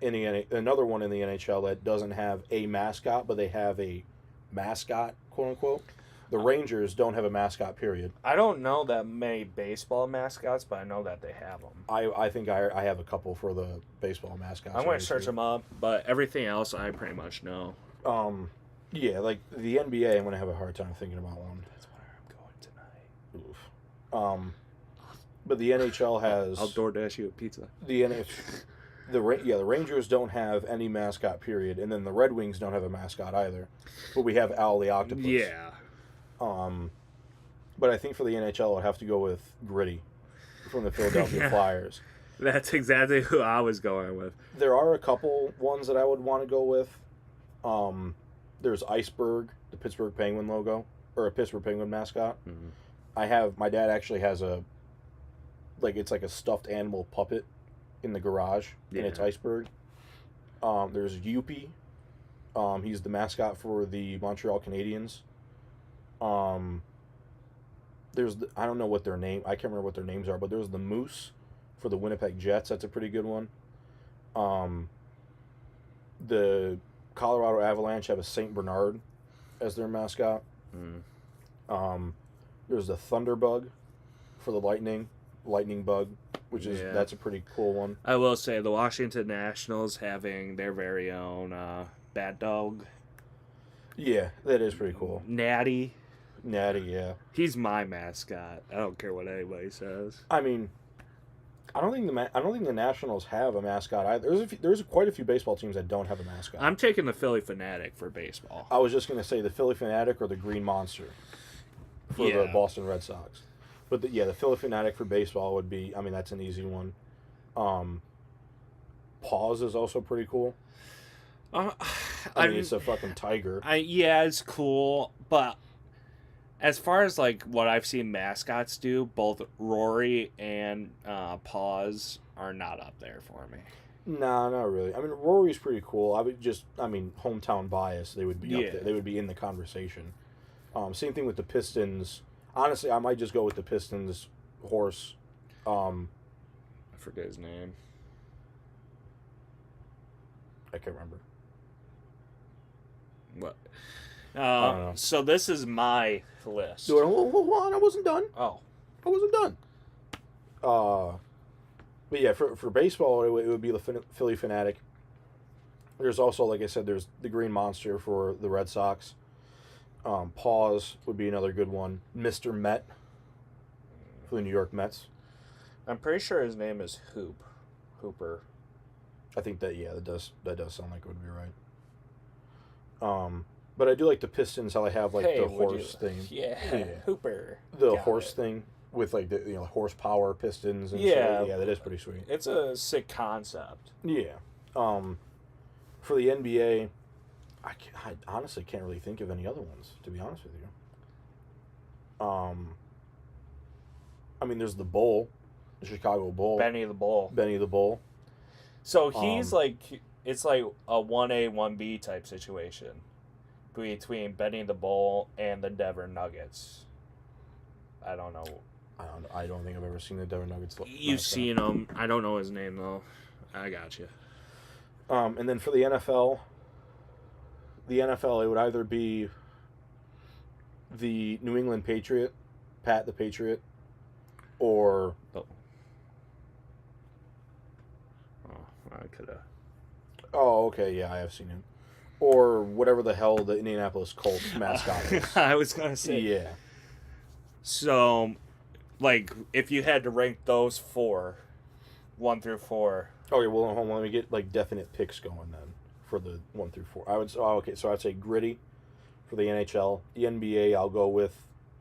another one in the NHL that doesn't have a mascot, but they have a mascot, quote unquote. The Rangers don't have a mascot, period. I don't know that many baseball mascots, but I know that they have them. I think I have a couple for the baseball mascots. I'm going to search them up, but everything else I pretty much know. Yeah, like the NBA, I'm going to have a hard time thinking about one. That's where I'm going tonight. Oof. But the NHL has... I'll DoorDash you a pizza. The Rangers don't have any mascot, period, and then the Red Wings don't have a mascot either. But we have Al the Octopus. Yeah. But I think for the NHL, I'd have to go with Gritty from the Philadelphia Flyers. That's exactly who I was going with. There are a couple ones that I would want to go with. There's Iceberg, the Pittsburgh Penguin logo, or a Pittsburgh Penguin mascot. Mm-hmm. My dad actually has it's like a stuffed animal puppet in the garage, and it's Iceberg. There's Youppi. He's the mascot for the Montreal Canadiens. I don't know what their name, I can't remember what their names are, but there's the Moose for the Winnipeg Jets. That's a pretty good one. The Colorado Avalanche have a St. Bernard as their mascot. There's the Thunderbug for the Lightning Bug, which is that's a pretty cool one. I will say the Washington Nationals having their very own Bat Dog. Yeah, that is pretty cool. Natty, yeah. He's my mascot. I don't care what anybody says. I mean, I don't think the Nationals have a mascot either. There's quite a few baseball teams that don't have a mascot. I'm taking the Philly Fanatic for baseball. I was just gonna say the Philly Fanatic or the Green Monster for the Boston Red Sox. But the Philly Fanatic for baseball would be. I mean, that's an easy one. Paws is also pretty cool. I mean, it's a fucking tiger. Yeah, it's cool, but as far as like what I've seen mascots do, both Rory and Paws are not up there for me. Nah, not really. I mean, Rory's pretty cool. Hometown bias. They would be up there. They would be in the conversation. Same thing with the Pistons. Honestly, I might just go with the Pistons horse. I forget his name. I can't remember. What? I don't know. So this is my list. Hold on, I wasn't done. Oh. I wasn't done. But yeah, for baseball, it would be the Philly Fanatic. There's also, like I said, there's the Green Monster for the Red Sox. Paws would be another good one. Mr. Met for the New York Mets. I'm pretty sure his name is Hooper. I think that that does sound like it would be right. But I do like the Pistons. How they have like Hey, the would horse you- thing. Yeah, Hooper. Hooper. The Got horse it. thing with like the horsepower pistons and Yeah. yeah, that is pretty sweet. It's a sick concept. Yeah. For the NBA, I honestly can't really think of any other ones, to be honest with you. I mean, there's the Bull, the Chicago Bull, Benny the Bull. Benny the Bull. So he's Um, like, it's like a 1A, 1B type situation between Benny the Bull and the Denver Nuggets. I don't know. I don't think I've ever seen the Denver Nuggets. You've mascot. seen him. I don't know his name, though. I got you. And then for the NFL, it would either be the New England Patriot, Pat the Patriot, or Oh, I could have. oh, okay, yeah, I have seen him, or whatever the hell the Indianapolis Colts mascot is. I was going to say. Yeah. So, like, if you had to rank those four, 1 through 4. Okay, well, hold on, let me get like definite picks going then for the 1 through 4. So I'd say Gritty for the NHL. The NBA, I'll go with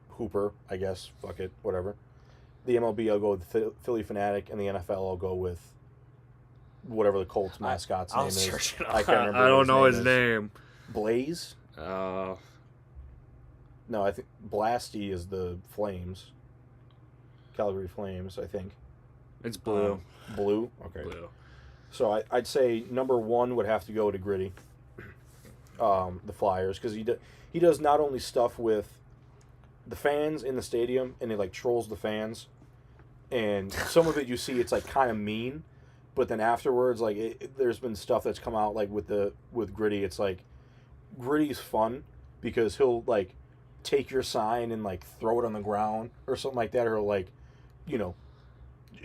Hooper, I guess. Fuck it, whatever. The MLB, I'll go with Philly Fanatic, and the NFL, I'll go with whatever the Colts mascot's name I'll is. search it up. I can't remember. I what don't know his is. name. Blaze? Uh, No, I think Blasty is the Flames. Calgary Flames, I think. it's blue. Blue? Okay. Blue. So I'd say number 1 would have to go to Gritty, the Flyers, because he does not only stuff with the fans in the stadium, and he like trolls the fans, and some of it you see it's like kind of mean, but then afterwards like there's been stuff that's come out like with Gritty. It's like Gritty's fun because he'll like take your sign and like throw it on the ground or something like that, or like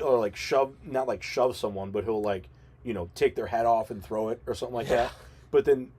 or like not like shove someone, but he'll like take their head off and throw it or something like that. But then,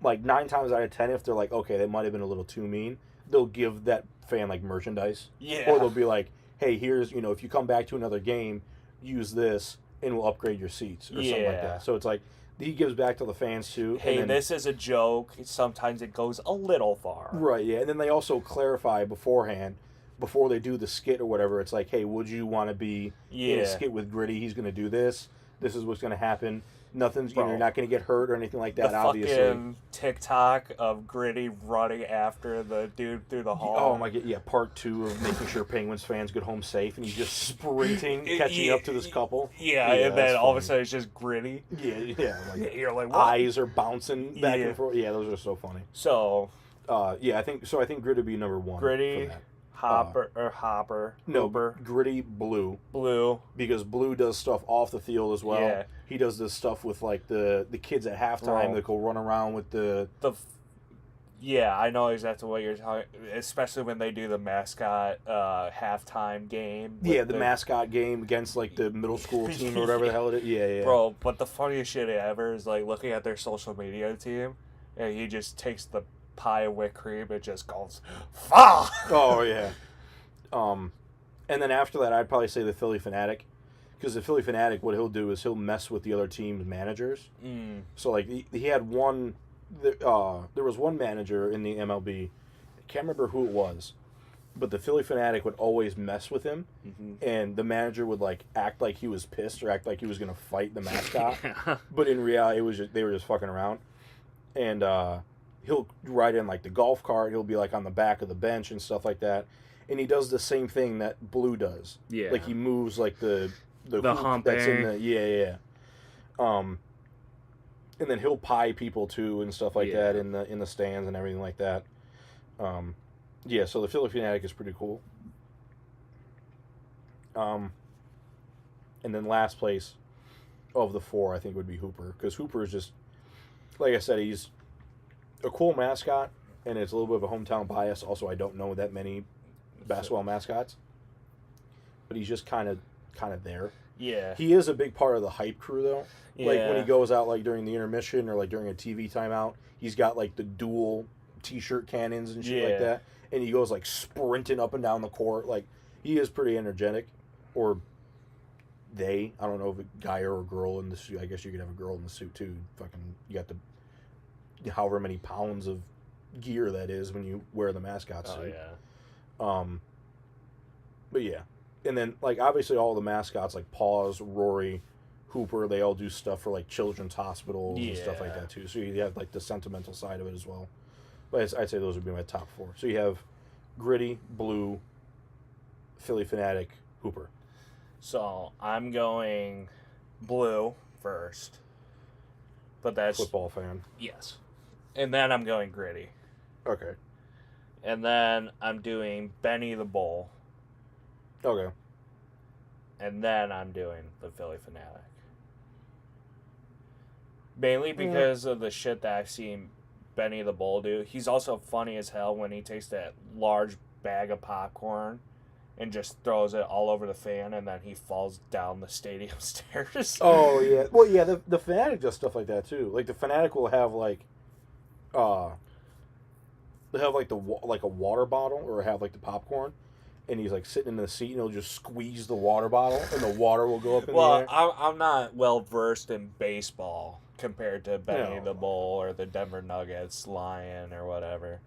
like 9 times out of 10, if they're like, okay, that might have been a little too mean, they'll give that fan like merchandise. Yeah. Or they'll be like, hey, here's if you come back to another game, use this and we'll upgrade your seats or something like Yeah. that. So it's like he gives back to the fans too. Hey, and then, this is a joke. Sometimes it goes a little far. right, yeah, and then they also clarify beforehand. Before they do the skit or whatever, it's like, hey, would you want to be in Yeah. a skit with Gritty? He's going to do this. This is what's going to happen. Nothing's, Bro. you're not going to get hurt or anything like that, The obviously. fucking TikTok of Gritty running after the dude through the hall. Oh my god, yeah, part 2 of making sure Penguins fans get home safe, and he's just sprinting, catching up to this couple. Yeah, and then that's all of a funny. sudden it's just Gritty. Yeah, like You're like, what? eyes are bouncing back Yeah. and forth. Yeah, those are so funny. So, I think Gritty would be number 1. Gritty, for that. Hopper, No, Hooper, Gritty Blue. Blue. Because Blue does stuff off the field as well. Yeah. He does this stuff with like the kids at halftime Bro. that go run around with the Yeah, I know exactly what you're talking. Especially when they do the mascot halftime game. with the mascot game against like the middle school team or whatever the hell it is. Yeah. Bro, but the funniest shit ever is like looking at their social media team, and he just takes the pie of whipped cream and just goes, "Fuck!" Oh yeah. And then after that, I'd probably say the Philly Fanatic, because the Philly Fanatic, what he'll do is he'll mess with the other team's managers. Mm. So like he had one, there was one manager in the MLB, I can't remember who it was, but the Philly Fanatic would always mess with him, and the manager would like act like he was pissed or act like he was gonna fight the mascot, but in reality, they were just fucking around, and he'll ride in like the golf cart. He'll be like on the back of the bench and stuff like that, and he does the same thing that Blue does. Yeah. like he moves like the hoop humping. that's in the yeah. And then he'll pie people too and stuff like Yeah. that in the stands and everything like that. Yeah, so the Philly Fanatic is pretty cool. And then last place of the 4, I think, would be Hooper, because Hooper is just, like I said, he's a cool mascot, and it's a little bit of a hometown bias. Also, I don't know that many basketball mascots, but he's just kind of kind of there. Yeah. He is a big part of the hype crew, though. Like, when Yeah. he goes out, like, during the intermission or, like, during a TV timeout, he's got, like, the dual T-shirt cannons and shit like Yeah. that. And he goes, like, sprinting up and down the court. Like, he is pretty energetic. Or they. I don't know if a guy or a girl in the suit. I guess you could have a girl in the suit, too. Fucking, you got the however many pounds of gear that is when you wear the mascot suit. Oh, yeah. But yeah, and then like obviously all the mascots like Paws, Rory, Hooper, they all do stuff for like children's hospitals and stuff like Yeah. that too. So you have like the sentimental side of it as well. But I'd say those would be my top 4. So you have Gritty, Blue, Philly Fanatic, Hooper. So I'm going Blue first. But that's Football fan. yes. And then I'm going Gritty. Okay. And then I'm doing Benny the Bull. Okay. And then I'm doing the Philly Fanatic. Mainly because of the shit that I've seen Benny the Bull do. He's also funny as hell when he takes that large bag of popcorn and just throws it all over the fan, and then he falls down the stadium stairs. Oh yeah. Well, yeah. The Fanatic does stuff like that too. Like the Fanatic will have like, they have like like a water bottle or have like the popcorn, and he's like sitting in the seat and he'll just squeeze the water bottle and the water will go up in the Well, air. I'm not well versed in baseball compared to Benny No. the Bull or the Denver Nuggets Lion or whatever.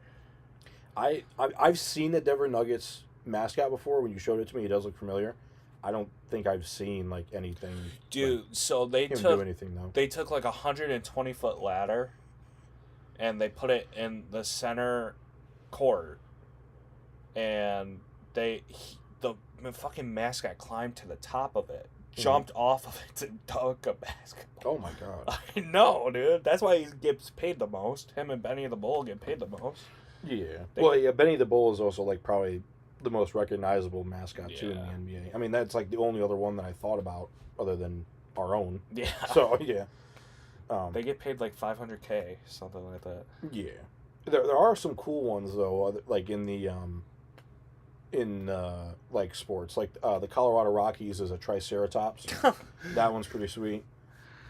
I've seen the Denver Nuggets mascot before. When you showed it to me, it does look familiar. I don't think I've seen like anything. Dude, so they Like, him took do anything though. they took like a 120-foot ladder and they put it in the center court, and the fucking mascot climbed to the top of it, jumped off of it to dunk a basketball. Oh my god. I know, dude. That's why he gets paid the most. Him and Benny the Bull get paid the most. Yeah. They- Well, yeah. Benny the Bull is also like probably the most recognizable mascot too in the Yeah. NBA. I mean, that's like the only other one that I thought about other than our own. Yeah. So yeah. They get paid like $500K, something like that. Yeah, there are some cool ones though, like in the like sports, like the Colorado Rockies is a Triceratops. That one's pretty sweet.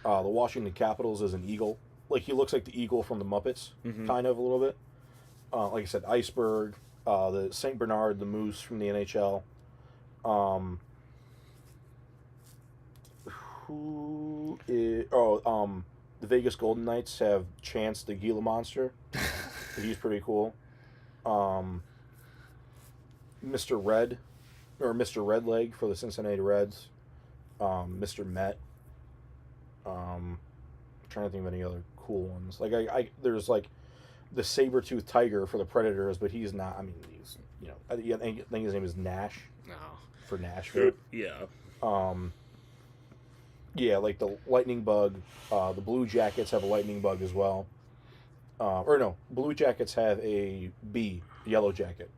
The Washington Capitals is an eagle. Like he looks like the eagle from the Muppets, Mhm. kind of a little bit. Like I said, Iceberg, the Saint Bernard, the Moose from the NHL. Who is the Vegas Golden Knights have Chance the Gila Monster. He's pretty cool. Mr. Red, or Mr. Redleg for the Cincinnati Reds. Mr. Met. Trying to think of any other cool ones. Like I there's like the saber-toothed tiger for the Predators, but he's not. I mean, he's I think his name is Nash No. for Nashville. Yeah. Yeah, like the lightning bug. The Blue Jackets have a lightning bug as well. Or no, Blue Jackets have a bee, Yellow Jacket.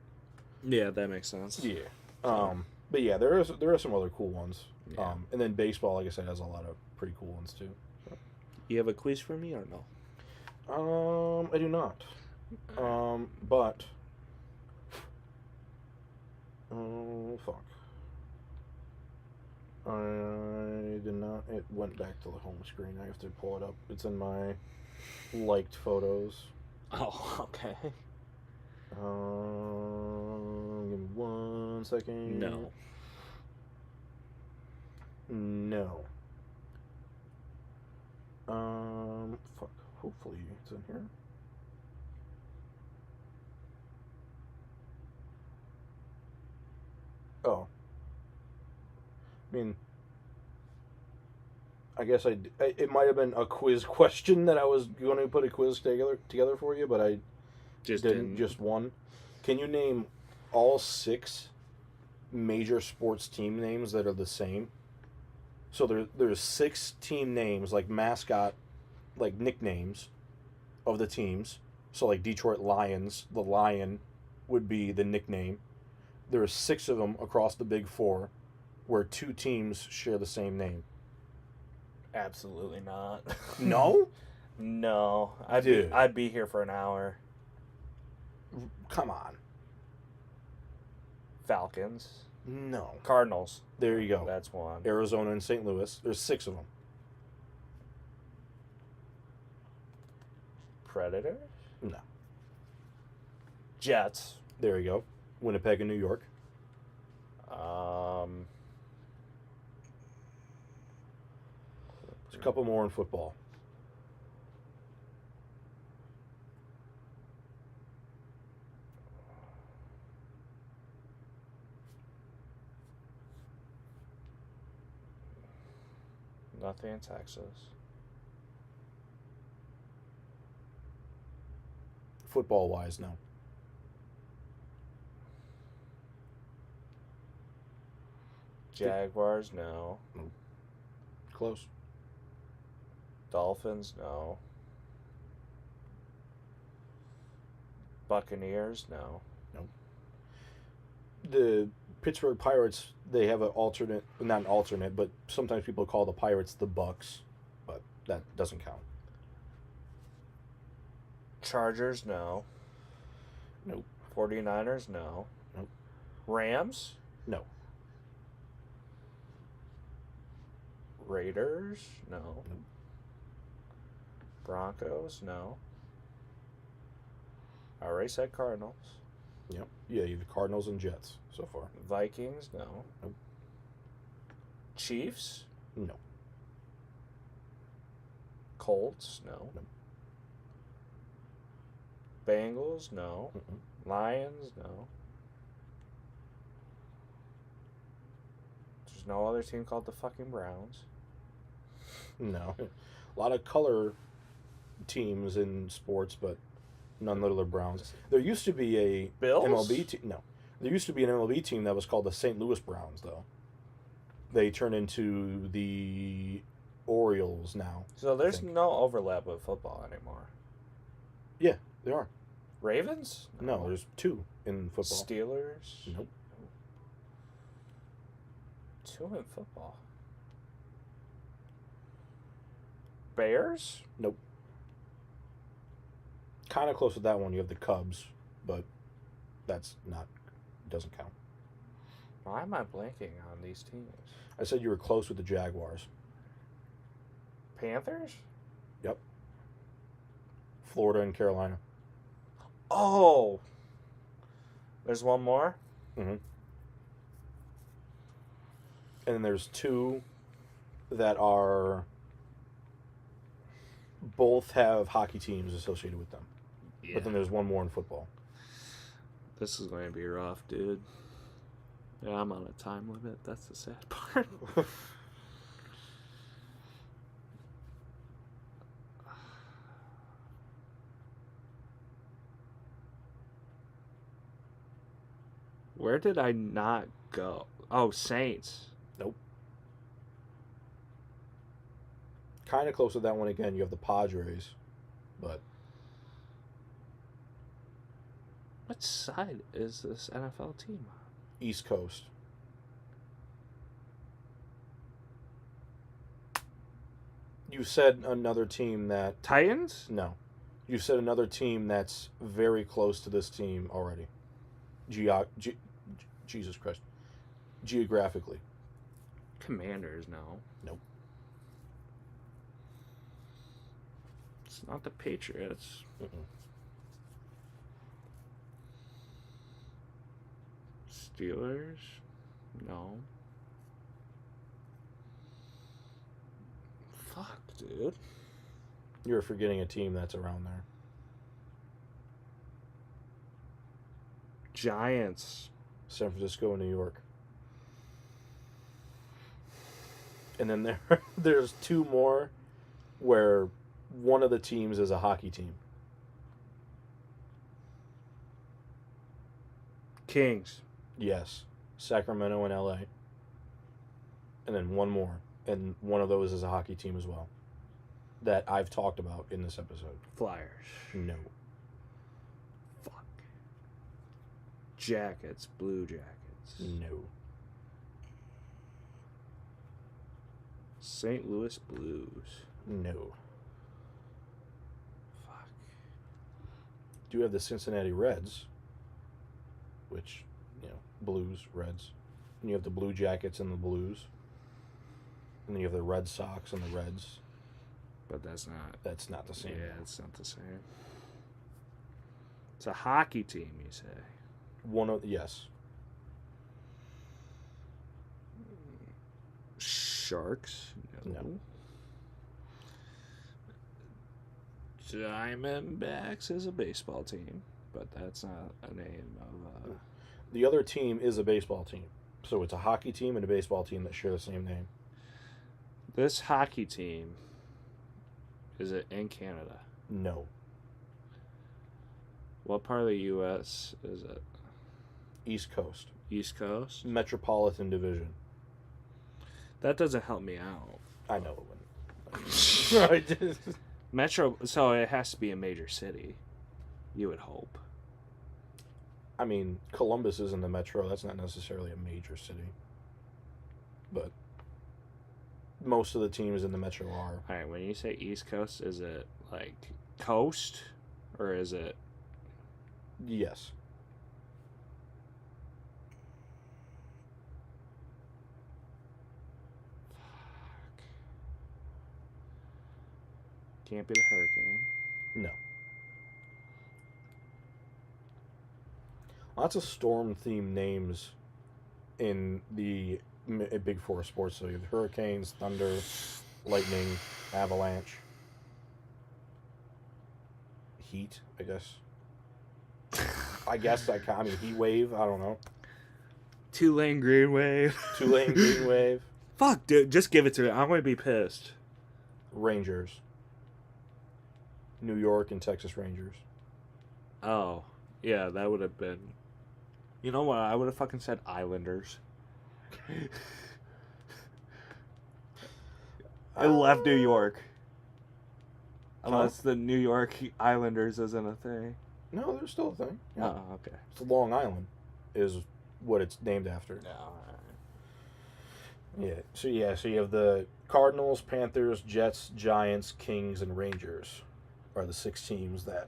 Yeah, that makes sense. Yeah. But yeah, there are some other cool ones. Yeah. And then baseball, like I said, has a lot of pretty cool ones too. You have a quiz for me or no? I do not. But oh fuck. I did not. It went back to the home screen. I have to pull it up. It's in my liked photos. Oh, okay. Give me 1 second. No. No. Fuck. Hopefully it's in here. Oh. I mean, I guess it might have been a quiz question that I was going to put a quiz together for you, but I didn't. Just one. Can you name all 6 major sports team names that are the same? So there's 6 team names, like mascot, like nicknames of the teams. So like Detroit Lions, the lion would be the nickname. There's 6 of them across the Big Four, where 2 teams share the same name. Absolutely not. No? No. Dude. I'd be here for an hour. Come on. Falcons. No. Cardinals. There you go. That's one. Arizona and St. Louis. There's 6 of them. Predators. No. Jets. There you go. Winnipeg and New York. There's a couple more in football. Nothing in Texas. Football wise, no. Jaguars, no. Close. Dolphins, no. Buccaneers, no. The Pittsburgh Pirates, they have an alternate, not an alternate, but sometimes people call the Pirates the Bucks, but that doesn't count. Chargers, no. Nope. 49ers, no. Nope. Rams? No. Raiders? No. Nope. Broncos? No. I already said Cardinals. Yep. Yeah, you have the Cardinals and Jets so far. Vikings? No. Nope. Chiefs? No. Colts? No. Nope. Bengals? No. Mm-mm. Lions? No. There's no other team called the fucking Browns. No. A lot of color teams in sports, but none of the Browns. There used to be a Bills? MLB team. No. There used to be an MLB team that was called the St. Louis Browns, though. They turned into the Orioles now. So there's think. no overlap with football anymore. Yeah, they are. Ravens? No, there's 2 in football. Steelers? Nope. 2 in football. Bears? Nope. Kind of close with that one. You have the Cubs, but that's not, doesn't count. Why am I blanking on these teams? I said you were close with the Jaguars. Panthers? Yep. Florida and Carolina. Oh! There's one more? Mm-hmm. And then there's 2 that are both have hockey teams associated with them. Yeah. But then there's one more in football. This is going to be rough, dude. Yeah, I'm on a time limit. That's the sad part. Where did I not go? Oh, Saints. Nope. Kind of close with that one again. You have the Padres, but What side is this NFL team on? East Coast. You said another team that... Titans? No. You said another team that's very close to this team already. Jesus Christ. Geographically. Commanders, no. Nope. It's not the Patriots. Mm-mm. Steelers? No. Fuck, dude. You're forgetting a team that's around there. Giants. San Francisco and New York. And then there's 2 more where one of the teams is a hockey team. Kings. Yes. Sacramento and LA. And then one more. And one of those is a hockey team as well. That I've talked about in this episode. Flyers. No. Fuck. Jackets. Blue Jackets. No. St. Louis Blues. No. Fuck. Do have the Cincinnati Reds, which, Blues, Reds, And you have the Blue Jackets and the Blues. And then you have the Red Sox and the Reds. But that's not. That's not the same. Yeah, it's not the same. It's a hockey team, you say? Yes. Sharks? No. Diamondbacks is a baseball team, but that's not a name of. The other team is a baseball team. So it's a hockey team and a baseball team that share the same name. This hockey team, is it in Canada? No. What part of the U.S. is it? East Coast. East Coast? Metropolitan Division. That doesn't help me out. I know it wouldn't. Metro, so it has to be a major city, you would hope. I mean, Columbus is in the metro. That's not necessarily a major city. But most of the teams in the metro are. All right, when you say East Coast, is it like coast or is it? Yes. Can't be the Hurricane. No. Lots of storm-themed names in the Big Four sports. So you have Hurricanes, Thunder, Lightning, Avalanche, Heat, I guess. I mean, Heat Wave, I don't know. Tulane Green Wave. Tulane Green Wave. Fuck, dude, just give it to me. I'm going to be pissed. Rangers. New York and Texas Rangers. Oh, yeah, that would have been. You know what? I would have fucking said Islanders. I left New York. Unless the New York Islanders isn't a thing. No, there's still a thing. Yeah. Oh, okay. It's Long Island is what it's named after. Yeah. So you have the Cardinals, Panthers, Jets, Giants, Kings, and Rangers are the 6 teams that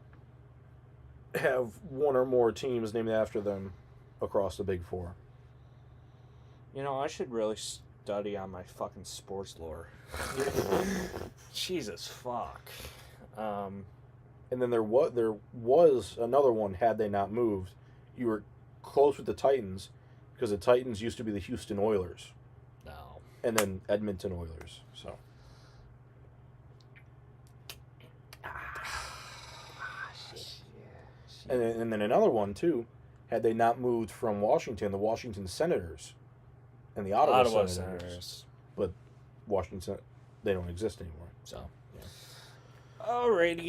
have one or more teams named after them across the Big Four. You know, I should really study on my fucking sports lore. Jesus fuck. And then there was another one. Had they not moved, you were close with the Titans because the Titans used to be the Houston Oilers. No. And then Edmonton Oilers. So. And then another one too. Had they not moved from Washington, the Washington Senators, and the Ottawa Senators. But Washington, they don't exist anymore. So. Alrighty.